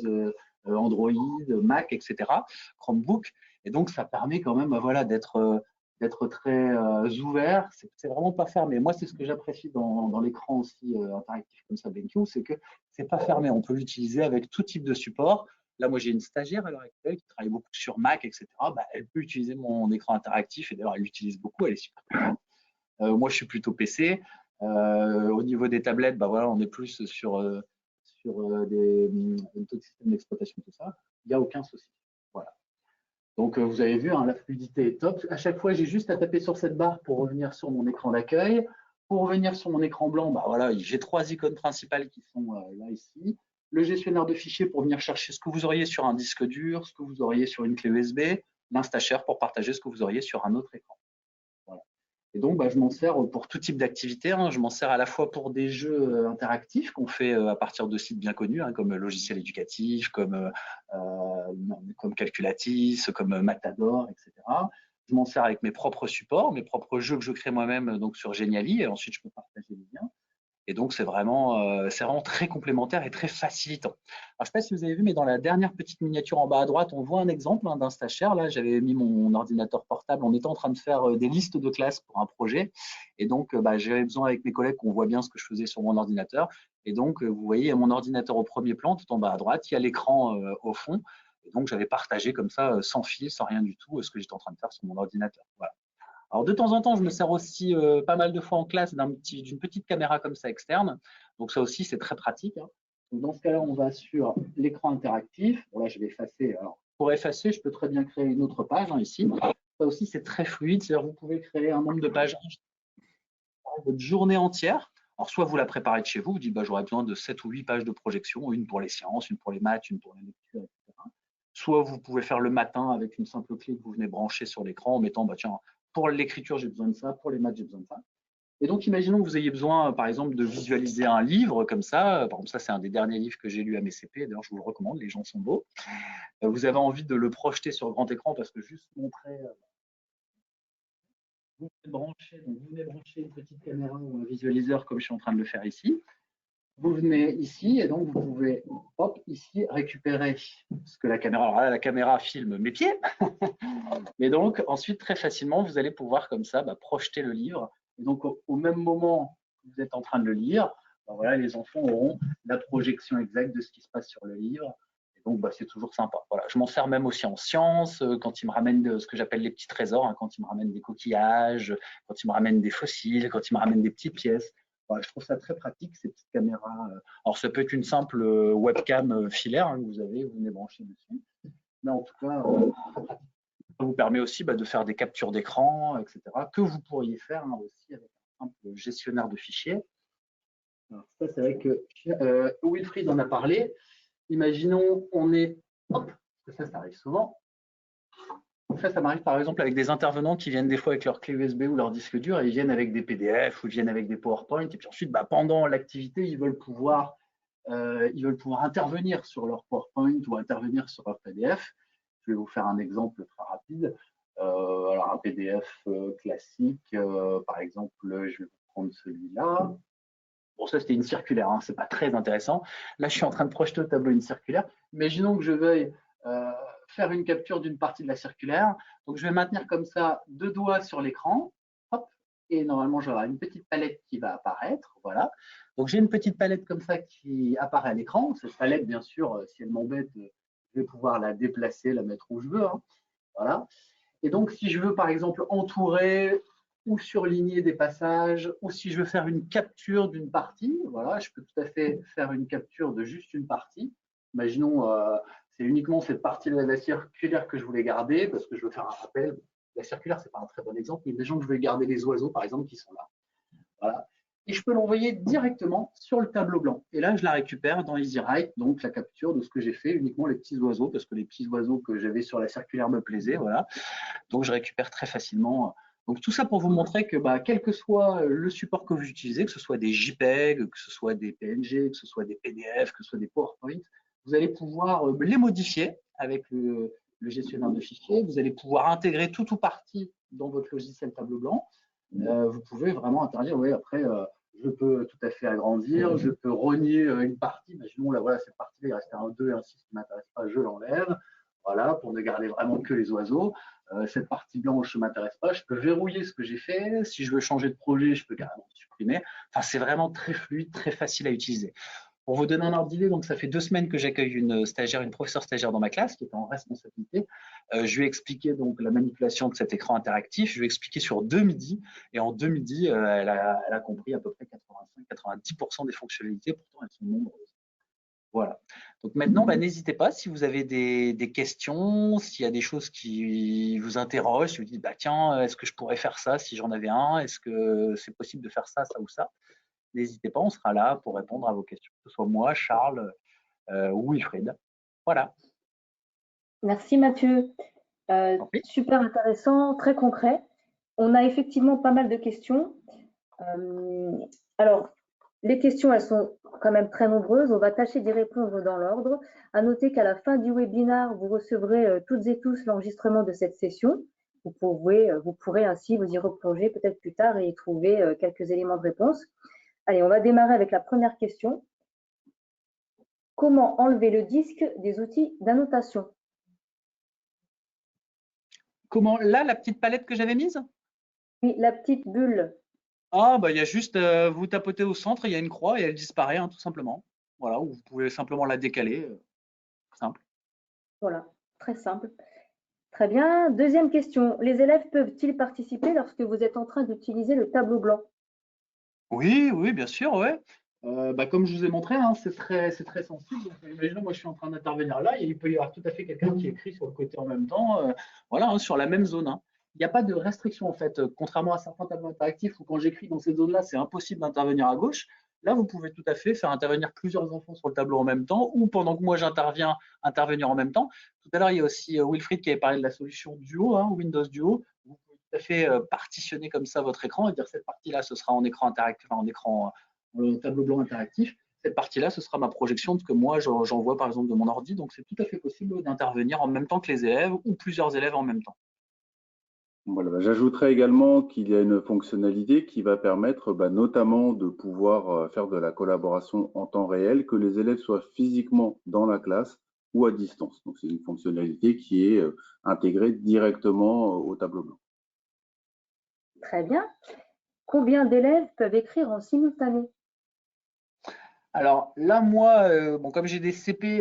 Android, Mac, etc., Chromebook. Et donc, ça permet quand même voilà, d'être très ouvert. C'est vraiment pas fermé. Moi, c'est ce que j'apprécie dans l'écran aussi interactif comme ça, BenQ, c'est que c'est pas fermé. On peut l'utiliser avec tout type de support. Là, moi, j'ai une stagiaire à l'heure actuelle qui travaille beaucoup sur Mac, etc. Elle peut utiliser mon écran interactif et d'ailleurs, elle l'utilise beaucoup. Elle est super contente. Moi, je suis plutôt PC. Au niveau des tablettes, voilà, on est plus sur des systèmes d'exploitation, tout ça. Il n'y a aucun souci. Voilà. Donc, vous avez vu, la fluidité est top. À chaque fois, j'ai juste à taper sur cette barre pour revenir sur mon écran d'accueil. Pour revenir sur mon écran blanc, voilà, j'ai 3 icônes principales qui sont là, ici. Le gestionnaire de fichiers pour venir chercher ce que vous auriez sur un disque dur, ce que vous auriez sur une clé USB, l'Instashare pour partager ce que vous auriez sur un autre écran. Voilà. Et donc, je m'en sers pour tout type d'activité. Je m'en sers à la fois pour des jeux interactifs qu'on fait à partir de sites bien connus, comme Logiciel Éducatif, comme Calculatis, comme Matador, etc. Je m'en sers avec mes propres supports, mes propres jeux que je crée moi-même donc sur Geniali, et ensuite je peux partager les liens. Et donc, c'est vraiment très complémentaire et très facilitant. Alors, je ne sais pas si vous avez vu, mais dans la dernière petite miniature en bas à droite, on voit un exemple d'Instashare. Là, j'avais mis mon ordinateur portable. On était en train de faire des listes de classes pour un projet. Et donc, j'avais besoin avec mes collègues qu'on voit bien ce que je faisais sur mon ordinateur. Et donc, vous voyez, il y a mon ordinateur au premier plan, tout en bas à droite. Il y a l'écran au fond. Et donc, j'avais partagé comme ça, sans fil, sans rien du tout, ce que j'étais en train de faire sur mon ordinateur. Voilà. Alors, de temps en temps, je me sers aussi pas mal de fois en classe d'une petite caméra comme ça externe. Donc, ça aussi, c'est très pratique. Donc, dans ce cas-là, on va sur l'écran interactif. Bon, là, je vais effacer. Alors, pour effacer, je peux très bien créer une autre page ici. Ça aussi, c'est très fluide. C'est-à-dire, vous pouvez créer un nombre de pages votre journée entière. Alors, soit vous la préparez de chez vous, vous dites, j'aurais besoin de 7 ou 8 pages de projection, une pour les sciences, une pour les maths, une pour la lecture, etc. Soit vous pouvez faire le matin avec une simple clé que vous venez brancher sur l'écran en mettant, tiens, pour l'écriture, j'ai besoin de ça, pour les maths, j'ai besoin de ça. Et donc, imaginons que vous ayez besoin, par exemple, de visualiser un livre comme ça. Par exemple, ça, c'est un des derniers livres que j'ai lu à mes CP. D'ailleurs, je vous le recommande, les gens sont beaux. Vous avez envie de le projeter sur grand écran parce que juste montrer, vous venez brancher une petite caméra ou un visualiseur comme je suis en train de le faire ici. Vous venez ici et donc vous pouvez, ici, récupérer ce que la caméra… Alors là, la caméra filme mes pieds. Mais donc, ensuite, très facilement, vous allez pouvoir comme ça projeter le livre. Et donc, au même moment que vous êtes en train de le lire, voilà, les enfants auront la projection exacte de ce qui se passe sur le livre. Et donc, c'est toujours sympa. Voilà. Je m'en sers même aussi en sciences, quand ils me ramènent ce que j'appelle les petits trésors, quand ils me ramènent des coquillages, quand ils me ramènent des fossiles, quand ils me ramènent des petites pièces. Voilà, je trouve ça très pratique, ces petites caméras. Alors, ça peut être une simple webcam filaire que vous venez brancher dessus. Mais en tout cas, ça vous permet aussi de faire des captures d'écran, etc., que vous pourriez faire aussi avec un simple gestionnaire de fichiers. Alors, ça, c'est vrai que Wilfried en a parlé. Imaginons, on est… Hop, ça arrive souvent. Donc ça m'arrive par exemple avec des intervenants qui viennent des fois avec leur clé USB ou leur disque dur et ils viennent avec des PDF ou ils viennent avec des PowerPoint et puis ensuite pendant l'activité ils veulent pouvoir intervenir sur leur PowerPoint ou intervenir sur leur PDF. Je vais vous faire un exemple très rapide. Alors un PDF classique, par exemple, je vais prendre celui-là. Bon, ça c'était une circulaire, hein, c'est pas très intéressant. Là, je suis en train de projeter au tableau une circulaire. Imaginons que je veuille faire une capture d'une partie de la circulaire. Donc, je vais maintenir comme ça 2 doigts sur l'écran. Hop, et normalement, j'aurai une petite palette qui va apparaître. Voilà. Donc, j'ai une petite palette comme ça qui apparaît à l'écran. Cette palette, bien sûr, si elle m'embête, je vais pouvoir la déplacer, la mettre où je veux. Hein. Voilà. Et donc, si je veux, par exemple, entourer ou surligner des passages, ou si je veux faire une capture d'une partie, voilà, je peux tout à fait faire une capture de juste une partie. Imaginons, c'est uniquement cette partie de la circulaire que je voulais garder, parce que je veux faire un rappel. La circulaire, ce n'est pas un très bon exemple, mais des gens que je veux garder les oiseaux, par exemple, qui sont là. Voilà. Et je peux l'envoyer directement sur le tableau blanc. Et là, je la récupère dans EasyWrite, donc la capture de ce que j'ai fait, uniquement les petits oiseaux, parce que les petits oiseaux que j'avais sur la circulaire me plaisaient. Voilà. Donc, je récupère très facilement. Donc, tout ça pour vous montrer que quel que soit le support que vous utilisez, que ce soit des JPEG, que ce soit des PNG, que ce soit des PDF, que ce soit des PowerPoint, vous allez pouvoir les modifier avec le gestionnaire de fichiers. Vous allez pouvoir intégrer tout ou partie dans votre logiciel tableau blanc. Vous pouvez vraiment interagir. Oui, après, je peux tout à fait agrandir, je peux renier une partie. Imaginons, là, voilà, cette partie-là, il restait un 2 et un 6 qui ne m'intéresse pas, je l'enlève. Voilà, pour ne garder vraiment que les oiseaux. Cette partie blanche ne m'intéresse pas. Je peux verrouiller ce que j'ai fait. Si je veux changer de projet, je peux carrément supprimer. Enfin, c'est vraiment très fluide, très facile à utiliser. Pour vous donner un ordre d'idée, donc ça fait 2 semaines que j'accueille une professeure stagiaire dans ma classe qui est en responsabilité. Je lui ai expliqué donc la manipulation de cet écran interactif. Je lui ai expliqué sur 2 midis et en 2 midis, elle a compris à peu près 85-90% des fonctionnalités. Pourtant, elles sont nombreuses. Voilà. Donc maintenant, n'hésitez pas si vous avez des questions, s'il y a des choses qui vous interrogent, si vous dites tiens, est-ce que je pourrais faire ça si j'en avais un, est-ce que c'est possible de faire ça, ça ou ça, n'hésitez pas, on sera là pour répondre à vos questions, que ce soit moi, Charles ou Wilfried. Voilà. Merci Mathieu. Oui. Super intéressant, très concret. On a effectivement pas mal de questions. Alors, les questions, elles sont quand même très nombreuses. On va tâcher d'y répondre dans l'ordre. À noter qu'à la fin du webinaire, vous recevrez toutes et tous l'enregistrement de cette session. Vous pourrez ainsi vous y replonger peut-être plus tard et y trouver quelques éléments de réponse. Allez, on va démarrer avec la première question. Comment enlever le disque des outils d'annotation? Comment, là, la petite palette que j'avais mise? Oui, la petite bulle. Ah, il y a juste, vous tapotez au centre, il y a une croix et elle disparaît, hein, tout simplement. Voilà, ou vous pouvez simplement la décaler. Simple. Voilà, très simple. Très bien. Deuxième question. Les élèves peuvent-ils participer lorsque vous êtes en train d'utiliser le tableau blanc? Oui, oui, bien sûr, ouais. Comme je vous ai montré, hein, c'est très sensible. Donc, imaginons, moi, je suis en train d'intervenir là, et il peut y avoir tout à fait quelqu'un qui écrit sur le côté en même temps, voilà, hein, sur la même zone. Hein. Il n'y a pas de restriction, en fait. Contrairement à certains tableaux interactifs où, quand j'écris dans cette zone-là, c'est impossible d'intervenir à gauche. Là, vous pouvez tout à fait faire intervenir plusieurs enfants sur le tableau en même temps, ou pendant que moi j'interviens, intervenir en même temps. Tout à l'heure, il y a aussi Wilfried qui avait parlé de la solution Duo, hein, Windows Duo. Vous pouvez tout à fait partitionner comme ça votre écran et dire cette partie-là, ce sera en écran interactif, en écran tableau blanc interactif. Cette partie-là, ce sera ma projection de ce que moi j'envoie par exemple de mon ordi. Donc c'est tout à fait possible d'intervenir en même temps que les élèves ou plusieurs élèves en même temps. Voilà, j'ajouterais également qu'il y a une fonctionnalité qui va permettre notamment de pouvoir faire de la collaboration en temps réel, que les élèves soient physiquement dans la classe ou à distance. Donc c'est une fonctionnalité qui est intégrée directement au tableau blanc. Très bien. Combien d'élèves peuvent écrire en simultané? Alors là, moi, comme j'ai des CP,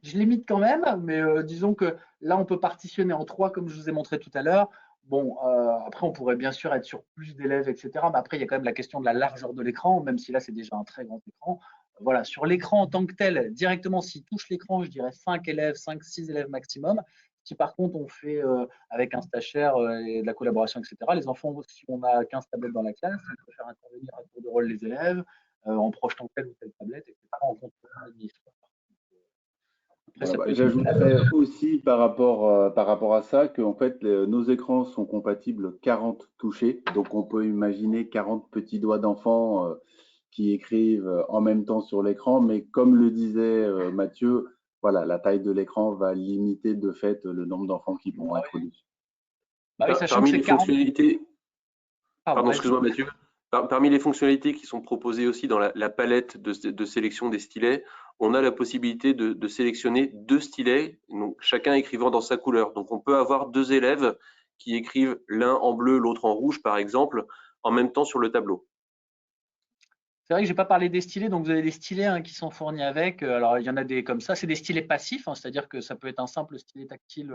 je limite quand même, mais disons que là, on peut partitionner en 3, comme je vous ai montré tout à l'heure. Bon, après, on pourrait bien sûr être sur plus d'élèves, etc. Mais après, il y a quand même la question de la largeur de l'écran, même si là, c'est déjà un très grand écran. Voilà, sur l'écran en tant que tel, directement, s'il touche l'écran, je dirais 5 élèves, 5-6 élèves maximum. Si par contre, on fait avec un stagiaire et de la collaboration, etc., les enfants, si on a 15 tablettes dans la classe, on peut faire intervenir à tour de rôle les élèves en projetant telle ou telle tablette, etc., en contrôlant l'administrateur. Après, ça peut être J'ajouterais aussi par rapport à ça que en fait, nos écrans sont compatibles 40 touchés. Donc, on peut imaginer 40 petits doigts d'enfants qui écrivent en même temps sur l'écran. Mais comme le disait Mathieu, voilà, la taille de l'écran va limiter de fait le nombre d'enfants qui pourront être dessus. Bah oui, sachant que Parmi c'est les 40. fonctionnalités, pardon, vas-y. excuse-moi Mathieu. Parmi les fonctionnalités qui sont proposées aussi dans la palette de sélection des stylets, on a la possibilité de sélectionner 2 stylets, donc chacun écrivant dans sa couleur. Donc on peut avoir 2 élèves qui écrivent l'un en bleu, l'autre en rouge, par exemple, en même temps sur le tableau. C'est vrai que j'ai pas parlé des stylets, donc vous avez des stylets qui sont fournis avec. Alors il y en a des comme ça, c'est des stylets passifs, c'est-à-dire que ça peut être un simple stylet tactile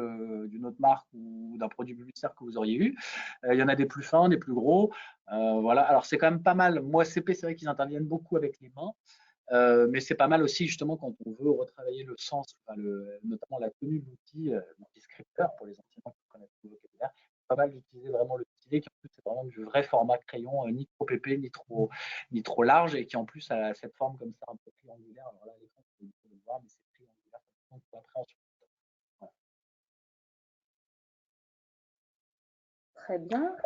d'une autre marque ou d'un produit publicitaire que vous auriez eu. Il y en a des plus fins, des plus gros. Voilà. Alors c'est quand même pas mal. Moi CP, c'est vrai qu'ils interviennent beaucoup avec les mains, mais c'est pas mal aussi justement quand on veut retravailler le sens, notamment la tenue de l'outil, scripteur pour les enseignants qui connaissent le vocabulaire. Pas mal d'utiliser vraiment le stylet qui en plus c'est vraiment du vrai format crayon, ni trop épais ni trop large et qui en plus a cette forme comme ça un peu triangulaire. Alors là, à l'écran, vous pouvez le voir, mais c'est triangulaire donc pour l'appréhension. Voilà. Très bien.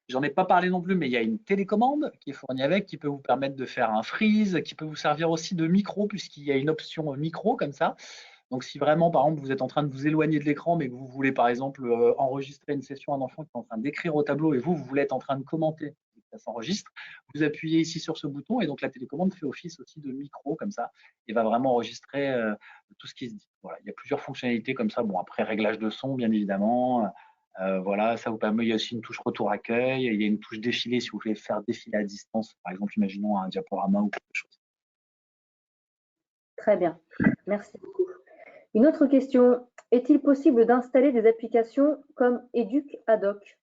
J'en ai pas parlé non plus, mais il y a une télécommande qui est fournie avec, qui peut vous permettre de faire un freeze, qui peut vous servir aussi de micro, puisqu'il y a une option micro comme ça. Donc, si vraiment, par exemple, vous êtes en train de vous éloigner de l'écran, mais que vous voulez, par exemple, enregistrer une session à un enfant qui est en train d'écrire au tableau et vous voulez être en train de commenter, ça s'enregistre, vous appuyez ici sur ce bouton et donc la télécommande fait office aussi de micro comme ça et va vraiment enregistrer tout ce qui se dit. Voilà, il y a plusieurs fonctionnalités comme ça. Bon, après, réglage de son, bien évidemment. Voilà, ça vous permet, il y a aussi une touche retour accueil, il y a une touche défilé si vous voulez faire défiler à distance, par exemple, imaginons un diaporama ou quelque chose. Très bien. Merci beaucoup. Une autre question. Est-il possible d'installer des applications comme EducAdoc?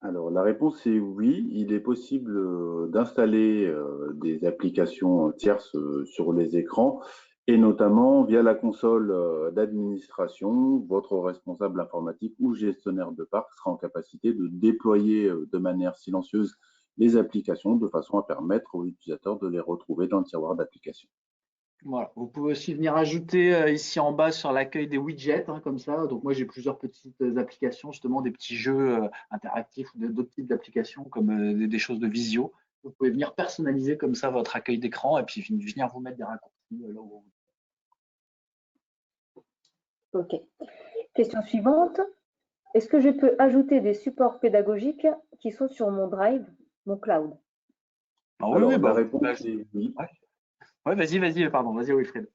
Alors, la réponse est oui. Il est possible d'installer des applications tierces sur les écrans et notamment via la console d'administration. Votre responsable informatique ou gestionnaire de parc sera en capacité de déployer de manière silencieuse les applications de façon à permettre aux utilisateurs de les retrouver dans le tiroir d'applications. Voilà. Vous pouvez aussi venir ajouter ici en bas sur l'accueil des widgets, comme ça. Donc moi j'ai plusieurs petites applications, justement des petits jeux interactifs ou d'autres types d'applications comme des choses de visio. Vous pouvez venir personnaliser comme ça votre accueil d'écran et puis venir vous mettre des raccourcis là où vous. Ok. Question suivante. Est-ce que je peux ajouter des supports pédagogiques qui sont sur mon Drive, mon cloud? Ah, Alors, oui, la réponse est oui. Ouais, vas-y, pardon, vas-y Wilfried.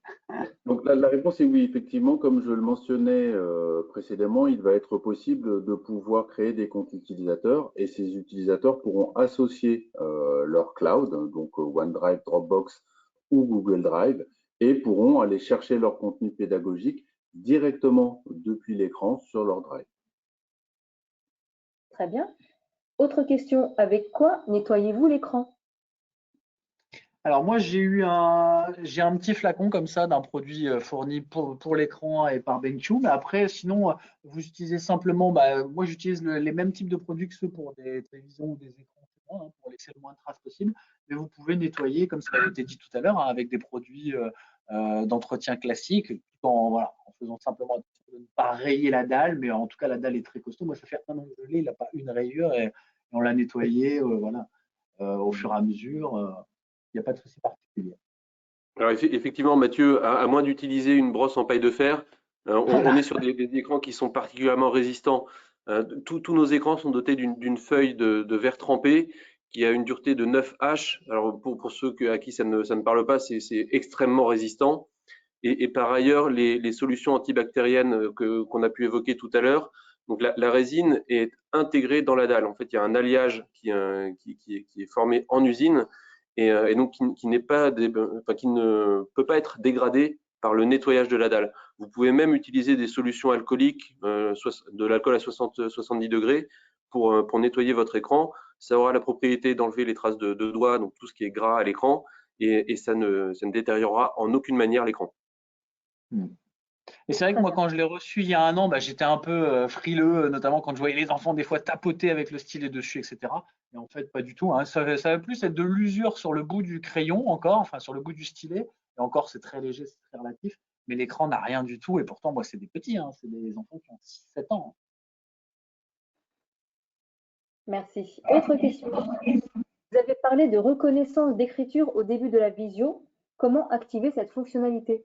Donc la réponse est oui, effectivement, comme je le mentionnais précédemment, il va être possible de pouvoir créer des comptes utilisateurs et ces utilisateurs pourront associer leur cloud, donc OneDrive, Dropbox ou Google Drive, et pourront aller chercher leur contenu pédagogique directement depuis l'écran sur leur Drive. Très bien. Autre question. Avec quoi nettoyez-vous l'écran? Alors moi j'ai un petit flacon comme ça d'un produit fourni pour l'écran et par BenQ, mais après sinon vous utilisez simplement, moi j'utilise les mêmes types de produits que ceux pour des télévisions ou des écrans pour laisser le moins de traces possible, mais vous pouvez nettoyer comme ça a été dit tout à l'heure avec des produits d'entretien classiques, tout en faisant simplement attention de ne pas rayer la dalle, mais en tout cas la dalle est très costaud. Moi ça fait un an que je l'ai, il n'a pas une rayure et on l'a nettoyé au fur et à mesure. Il n'y a pas de souci particulier. Alors effectivement, Mathieu, à moins d'utiliser une brosse en paille de fer, on est sur des écrans qui sont particulièrement résistants. Tous nos écrans sont dotés d'une feuille de verre trempé qui a une dureté de 9 H. Alors pour ceux à qui ça ne parle pas, c'est extrêmement résistant. Et par ailleurs, les solutions antibactériennes qu'on a pu évoquer tout à l'heure, donc la résine est intégrée dans la dalle. En fait, il y a un alliage qui est formé en usine et donc qui ne peut pas être dégradé par le nettoyage de la dalle. Vous pouvez même utiliser des solutions alcooliques, de l'alcool à 70 degrés, pour nettoyer votre écran. Ça aura la propriété d'enlever les traces de doigts, donc tout ce qui est gras à l'écran, et ça ne détériorera en aucune manière l'écran. Et c'est vrai que moi, quand je l'ai reçu il y a un an, j'étais un peu frileux, notamment quand je voyais les enfants des fois tapoter avec le stylet dessus, etc. Et en fait, pas du tout. Ça va plus être de l'usure sur le bout du crayon encore, enfin sur le bout du stylet, Et encore, c'est très léger, c'est très relatif, mais l'écran n'a rien du tout. Et pourtant, moi, c'est des petits, hein, c'est des enfants qui ont 6-7 ans. Merci. Autre question. Vous avez parlé de reconnaissance d'écriture au début de la visio. Comment activer cette fonctionnalité?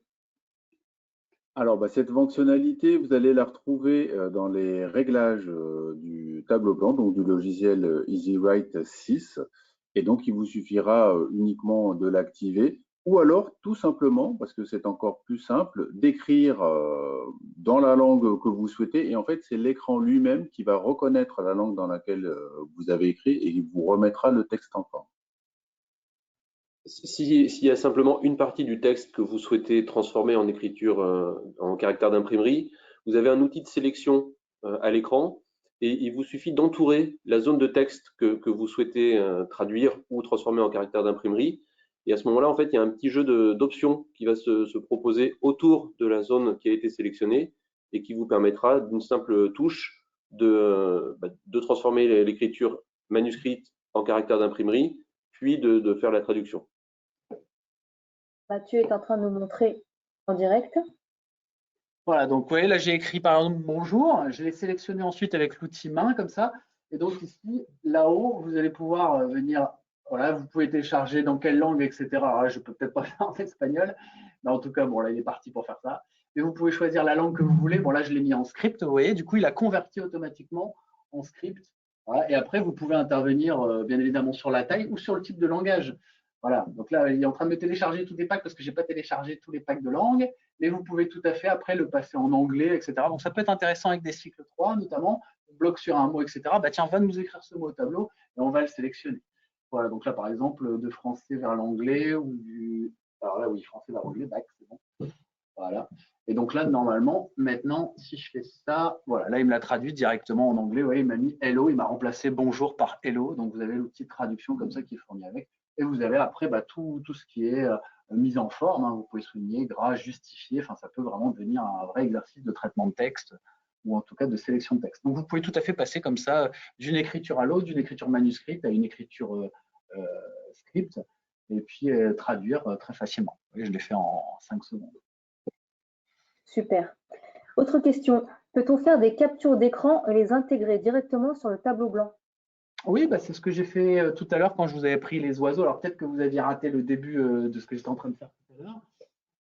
Alors, cette fonctionnalité, vous allez la retrouver dans les réglages du tableau blanc, donc du logiciel EasyWrite 6. Et donc, il vous suffira uniquement de l'activer ou alors, tout simplement, parce que c'est encore plus simple, d'écrire dans la langue que vous souhaitez. Et en fait, c'est l'écran lui-même qui va reconnaître la langue dans laquelle vous avez écrit et il vous remettra le texte en forme. S'il y a simplement une partie du texte que vous souhaitez transformer en écriture en caractère d'imprimerie, vous avez un outil de sélection à l'écran et il vous suffit d'entourer la zone de texte que vous souhaitez traduire ou transformer en caractère d'imprimerie. Et à ce moment-là, en fait, il y a un petit jeu d'options qui va se proposer autour de la zone qui a été sélectionnée et qui vous permettra d'une simple touche de transformer l'écriture manuscrite en caractère d'imprimerie, puis de faire la traduction. Mathieu est en train de nous montrer en direct. Voilà, donc vous voyez, là j'ai écrit par exemple bonjour, je l'ai sélectionné ensuite avec l'outil main comme ça. Et donc ici, là-haut, vous allez pouvoir venir, voilà, vous pouvez télécharger dans quelle langue, etc. Alors là, je peux peut-être pas faire en espagnol, mais en tout cas, bon là il est parti pour faire ça. Et vous pouvez choisir la langue que vous voulez. Bon là, je l'ai mis en script, vous voyez, du coup, il a converti automatiquement en script. Voilà, et après, vous pouvez intervenir bien évidemment sur la taille ou sur le type de langage. Voilà, donc là, il est en train de me télécharger tous les packs parce que je n'ai pas téléchargé tous les packs de langue, mais vous pouvez tout à fait après le passer en anglais, etc. Donc ça peut être intéressant avec des cycles 3 notamment, on bloque sur un mot, etc. Bah tiens, va nous écrire ce mot au tableau et on va le sélectionner. Voilà, donc là par exemple, de français vers l'anglais ou du. Alors là, oui, français vers l'anglais, bac, c'est bon. Voilà. Et donc là, normalement, maintenant, si je fais ça, voilà, là, il me l'a traduit directement en anglais. Ouais, il m'a mis hello, il m'a remplacé bonjour par hello. Donc, vous avez l'outil de traduction comme ça qui est fourni avec. Et vous avez après tout ce qui est mise en forme. Hein. Vous pouvez souligner, gras, justifier. Enfin, ça peut vraiment devenir un vrai exercice de traitement de texte ou en tout cas de sélection de texte. Donc, vous pouvez tout à fait passer comme ça d'une écriture à l'autre, d'une écriture manuscrite à une écriture script et puis traduire très facilement. Vous voyez, je l'ai fait en 5 secondes. Super. Autre question. Peut-on faire des captures d'écran et les intégrer directement sur le tableau blanc? Oui, c'est ce que j'ai fait tout à l'heure quand je vous avais pris les oiseaux. Alors peut-être que vous aviez raté le début de ce que j'étais en train de faire tout à l'heure.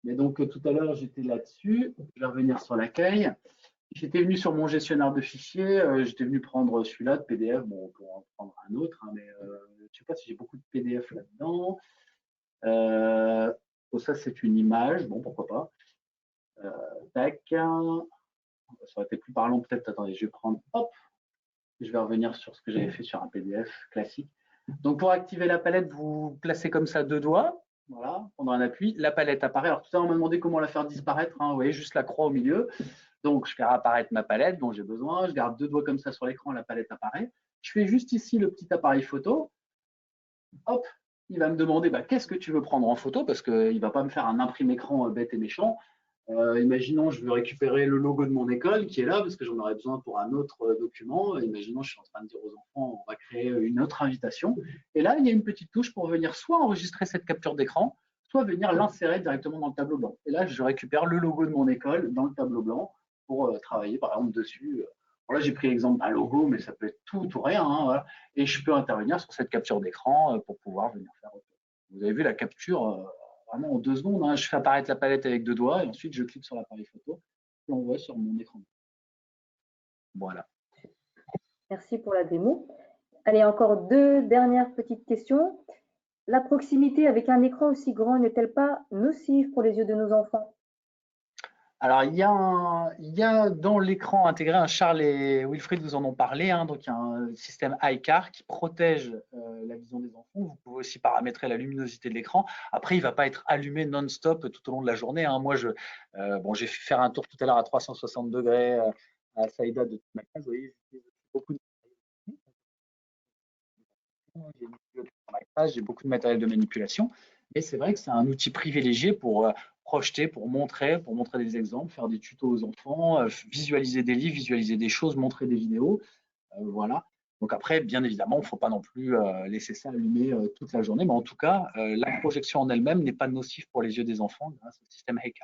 Mais donc tout à l'heure, j'étais là-dessus. Je vais revenir sur l'accueil. J'étais venu sur mon gestionnaire de fichiers. J'étais venu prendre celui-là de PDF. Bon, on peut en prendre un autre, hein, mais je ne sais pas si j'ai beaucoup de PDF là-dedans. Ça, c'est une image. Bon, pourquoi pas. Tac. Ça aurait été plus parlant peut-être. Attendez, je vais prendre. Hop. Je vais revenir sur ce que j'avais fait sur un PDF classique. Donc, pour activer la palette, vous placez comme ça 2 doigts. Voilà, pendant un appui, la palette apparaît. Alors, tout à l'heure, on m'a demandé comment la faire disparaître. Hein. Vous voyez, juste la croix au milieu. Donc, je fais apparaître ma palette dont j'ai besoin. Je garde 2 doigts comme ça sur l'écran, la palette apparaît. Je fais juste ici le petit appareil photo. Hop, il va me demander qu'est-ce que tu veux prendre en photo parce qu'il ne va pas me faire un imprime écran bête et méchant. Imaginons, je veux récupérer le logo de mon école qui est là parce que j'en aurais besoin pour un autre document. Imaginons, je suis en train de dire aux enfants, on va créer une autre invitation. Et là, il y a une petite touche pour venir soit enregistrer cette capture d'écran, soit venir l'insérer directement dans le tableau blanc. Et là, je récupère le logo de mon école dans le tableau blanc pour travailler, par exemple, dessus. Là, j'ai pris l'exemple d'un logo, mais ça peut être tout ou rien. Hein, voilà. Et je peux intervenir sur cette capture d'écran pour pouvoir venir faire autre chose. Vous avez vu la capture vraiment en 2 secondes. Hein. Je fais apparaître la palette avec 2 doigts et ensuite je clique sur l'appareil photo et on voit sur mon écran. Voilà. Merci pour la démo. Allez, encore 2 dernières petites questions. La proximité avec un écran aussi grand n'est-elle pas nocive pour les yeux de nos enfants? Alors, il y a dans l'écran intégré, Charles et Wilfried vous en ont parlé, hein, donc il y a un système iCar qui protège la vision des enfants. Vous pouvez aussi paramétrer la luminosité de l'écran. Après, il ne va pas être allumé non-stop tout au long de la journée. Hein. Moi, j'ai fait faire un tour tout à l'heure à 360 degrés à Saïda de toute ma classe. Vous voyez, j'ai beaucoup de matériel de manipulation. Mais c'est vrai que c'est un outil privilégié pour projeter, pour montrer des exemples, faire des tutos aux enfants, visualiser des livres, visualiser des choses, montrer des vidéos. Voilà. Donc après, bien évidemment, il ne faut pas non plus laisser ça allumer toute la journée, mais en tout cas, la projection en elle-même n'est pas nocive pour les yeux des enfants grâce au système Heka.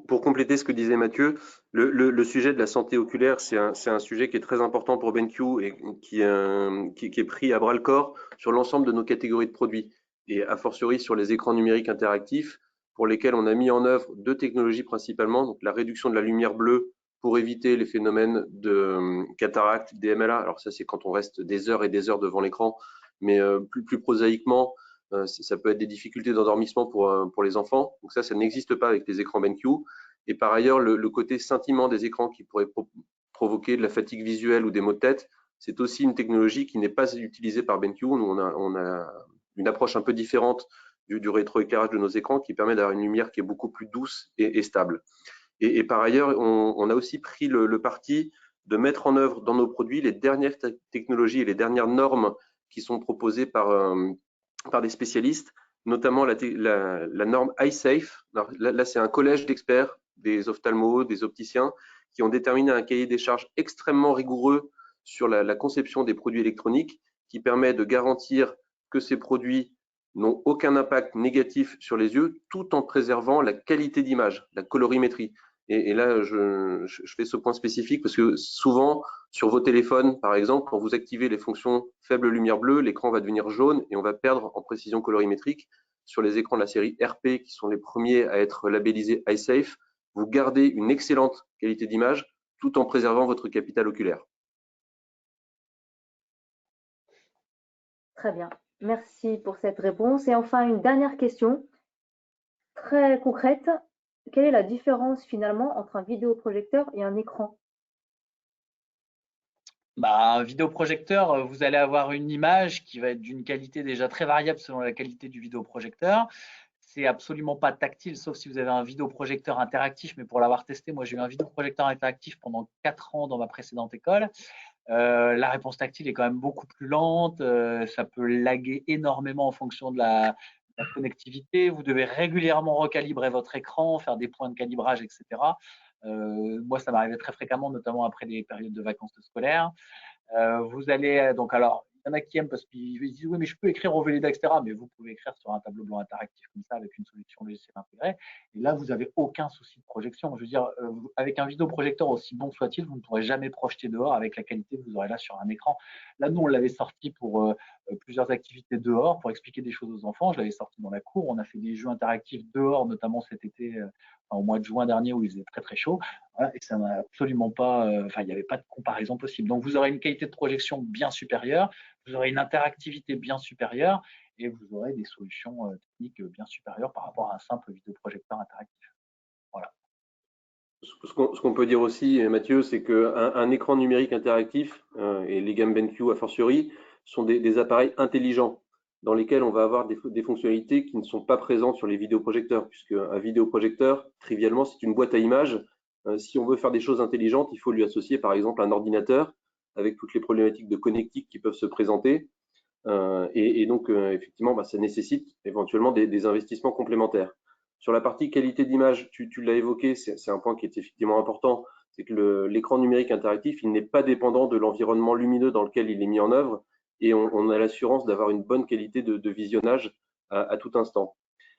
Pour compléter ce que disait Mathieu, le sujet de la santé oculaire, c'est un sujet qui est très important pour BenQ et qui est pris à bras-le-corps sur l'ensemble de nos catégories de produits, et a fortiori sur les écrans numériques interactifs, pour lesquels on a mis en œuvre deux technologies principalement, donc la réduction de la lumière bleue pour éviter les phénomènes de cataracte, DMLA. Alors ça, c'est quand on reste des heures et des heures devant l'écran, mais plus prosaïquement, ça peut être des difficultés d'endormissement pour les enfants. Donc ça n'existe pas avec les écrans BenQ. Et par ailleurs, le côté scintillement des écrans qui pourrait provoquer de la fatigue visuelle ou des maux de tête, c'est aussi une technologie qui n'est pas utilisée par BenQ. Nous, on a une approche un peu différente du rétroéclairage de nos écrans qui permet d'avoir une lumière qui est beaucoup plus douce et stable. Et par ailleurs, on a aussi pris le parti de mettre en œuvre dans nos produits les dernières technologies et les dernières normes qui sont proposées par des spécialistes, notamment la norme iSafe. Là, c'est un collège d'experts, des ophtalmos, des opticiens, qui ont déterminé un cahier des charges extrêmement rigoureux sur la conception des produits électroniques, qui permet de garantir que ces produits n'ont aucun impact négatif sur les yeux, tout en préservant la qualité d'image, la colorimétrie. Et là, je fais ce point spécifique parce que souvent, sur vos téléphones, par exemple, quand vous activez les fonctions faible lumière bleue, l'écran va devenir jaune et on va perdre en précision colorimétrique. Sur les écrans de la série RP, qui sont les premiers à être labellisés iSafe, vous gardez une excellente qualité d'image tout en préservant votre capital oculaire. Très bien. Merci pour cette réponse. Et enfin, une dernière question très concrète. Quelle est la différence finalement entre un vidéoprojecteur et un écran? Un vidéoprojecteur, vous allez avoir une image qui va être d'une qualité déjà très variable selon la qualité du vidéoprojecteur. C'est absolument pas tactile, sauf si vous avez un vidéoprojecteur interactif. Mais pour l'avoir testé, moi j'ai eu un vidéoprojecteur interactif pendant 4 ans dans ma précédente école. La réponse tactile est quand même beaucoup plus lente. Ça peut laguer énormément en fonction de la connectivité. Vous devez régulièrement recalibrer votre écran, faire des points de calibrage, etc. Moi, ça m'arrivait très fréquemment, notamment après les périodes de vacances scolaires. Vous allez donc, alors, il y en a qui aiment parce qu'ils disent oui, mais je peux écrire au Velleda, etc. Mais vous pouvez écrire sur un tableau blanc interactif comme ça avec une solution logicielle intégrée. Et là, vous n'avez aucun souci de projection. Je veux dire, avec un vidéoprojecteur aussi bon soit-il, vous ne pourrez jamais projeter dehors avec la qualité que vous aurez là sur un écran. Là, nous, on l'avait sorti pour plusieurs activités dehors, pour expliquer des choses aux enfants. Je l'avais sorti dans la cour. On a fait des jeux interactifs dehors, notamment cet été, au mois de juin dernier où il faisait très très chaud. Voilà, et ça n'a absolument pas, il n'y avait pas de comparaison possible. Donc, vous aurez une qualité de projection bien supérieure, vous aurez une interactivité bien supérieure et vous aurez des solutions techniques bien supérieures par rapport à un simple vidéoprojecteur interactif. Voilà. Ce qu'on peut dire aussi, Mathieu, c'est qu'un écran numérique interactif, et les gammes BenQ a fortiori, sont des appareils intelligents dans lesquels on va avoir des fonctionnalités qui ne sont pas présentes sur les vidéoprojecteurs, puisque un vidéoprojecteur, trivialement, c'est une boîte à images. Si on veut faire des choses intelligentes, il faut lui associer par exemple un ordinateur avec toutes les problématiques de connectique qui peuvent se présenter. Et donc, effectivement, ça nécessite éventuellement des investissements complémentaires. Sur la partie qualité d'image, tu l'as évoqué, c'est un point qui est effectivement important, c'est que l'écran numérique interactif, il n'est pas dépendant de l'environnement lumineux dans lequel il est mis en œuvre, et on a l'assurance d'avoir une bonne qualité de visionnage à tout instant.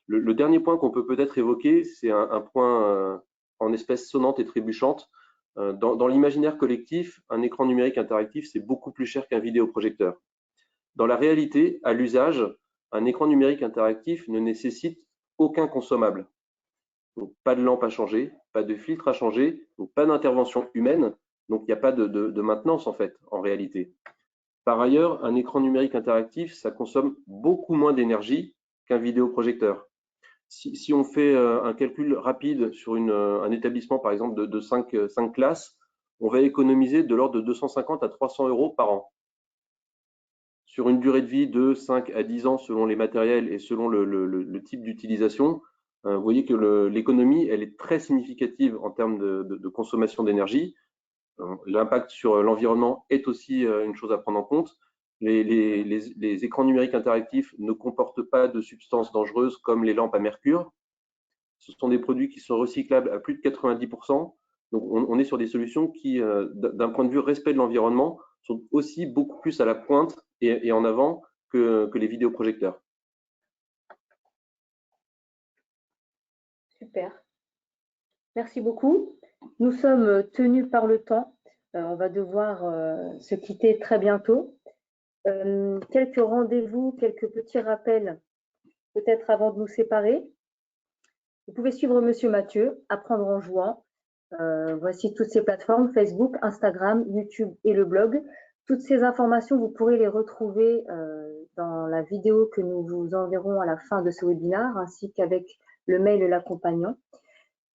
Le dernier point qu'on peut peut-être évoquer, c'est un point en espèces sonnantes et trébuchantes. Dans l'imaginaire collectif, un écran numérique interactif, c'est beaucoup plus cher qu'un vidéoprojecteur. Dans la réalité, à l'usage, un écran numérique interactif ne nécessite aucun consommable. Donc, pas de lampe à changer, pas de filtre à changer, donc pas d'intervention humaine, donc il n'y a pas de maintenance en fait, en réalité. Par ailleurs, un écran numérique interactif, ça consomme beaucoup moins d'énergie qu'un vidéoprojecteur. Si on fait un calcul rapide sur un établissement, par exemple, de 5 classes, on va économiser de l'ordre de 250 à 300 € par an. Sur une durée de vie de 5 à 10 ans selon les matériels et selon le type d'utilisation, vous voyez que l'économie, elle est très significative en termes de consommation d'énergie. L'impact sur l'environnement est aussi une chose à prendre en compte. Les écrans numériques interactifs ne comportent pas de substances dangereuses comme les lampes à mercure. Ce sont des produits qui sont recyclables à plus de 90%. Donc, on est sur des solutions qui, d'un point de vue respect de l'environnement, sont aussi beaucoup plus à la pointe et en avant que les vidéoprojecteurs. Super. Merci beaucoup. Nous sommes tenus par le temps. On va devoir se quitter très bientôt. Quelques rendez-vous, quelques petits rappels, peut-être avant de nous séparer. Vous pouvez suivre Monsieur Mathieu, Apprendre en jouant. Voici toutes ces plateformes, Facebook, Instagram, YouTube et le blog. Toutes ces informations, vous pourrez les retrouver dans la vidéo que nous vous enverrons à la fin de ce webinaire, ainsi qu'avec le mail l'accompagnant.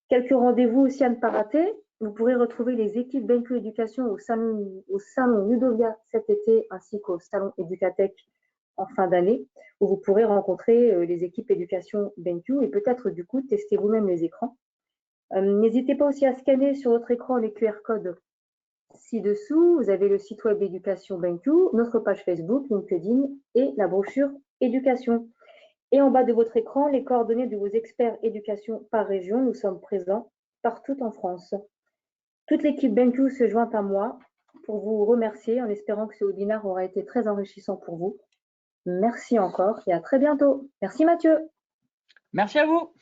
Quelques rendez-vous aussi à ne pas rater. Vous pourrez retrouver les équipes BenQ Éducation au salon Ludovia cet été, ainsi qu'au salon Educatech en fin d'année, où vous pourrez rencontrer les équipes éducation BenQ et peut-être du coup tester vous-même les écrans. N'hésitez pas aussi à scanner sur votre écran les QR codes ci-dessous. Vous avez le site web Éducation BenQ, notre page Facebook, LinkedIn et la brochure Éducation. Et en bas de votre écran, les coordonnées de vos experts éducation par région. Nous sommes présents partout en France. Toute l'équipe BenQ se joint à moi pour vous remercier en espérant que ce webinaire aura été très enrichissant pour vous. Merci encore et à très bientôt. Merci Mathieu. Merci à vous.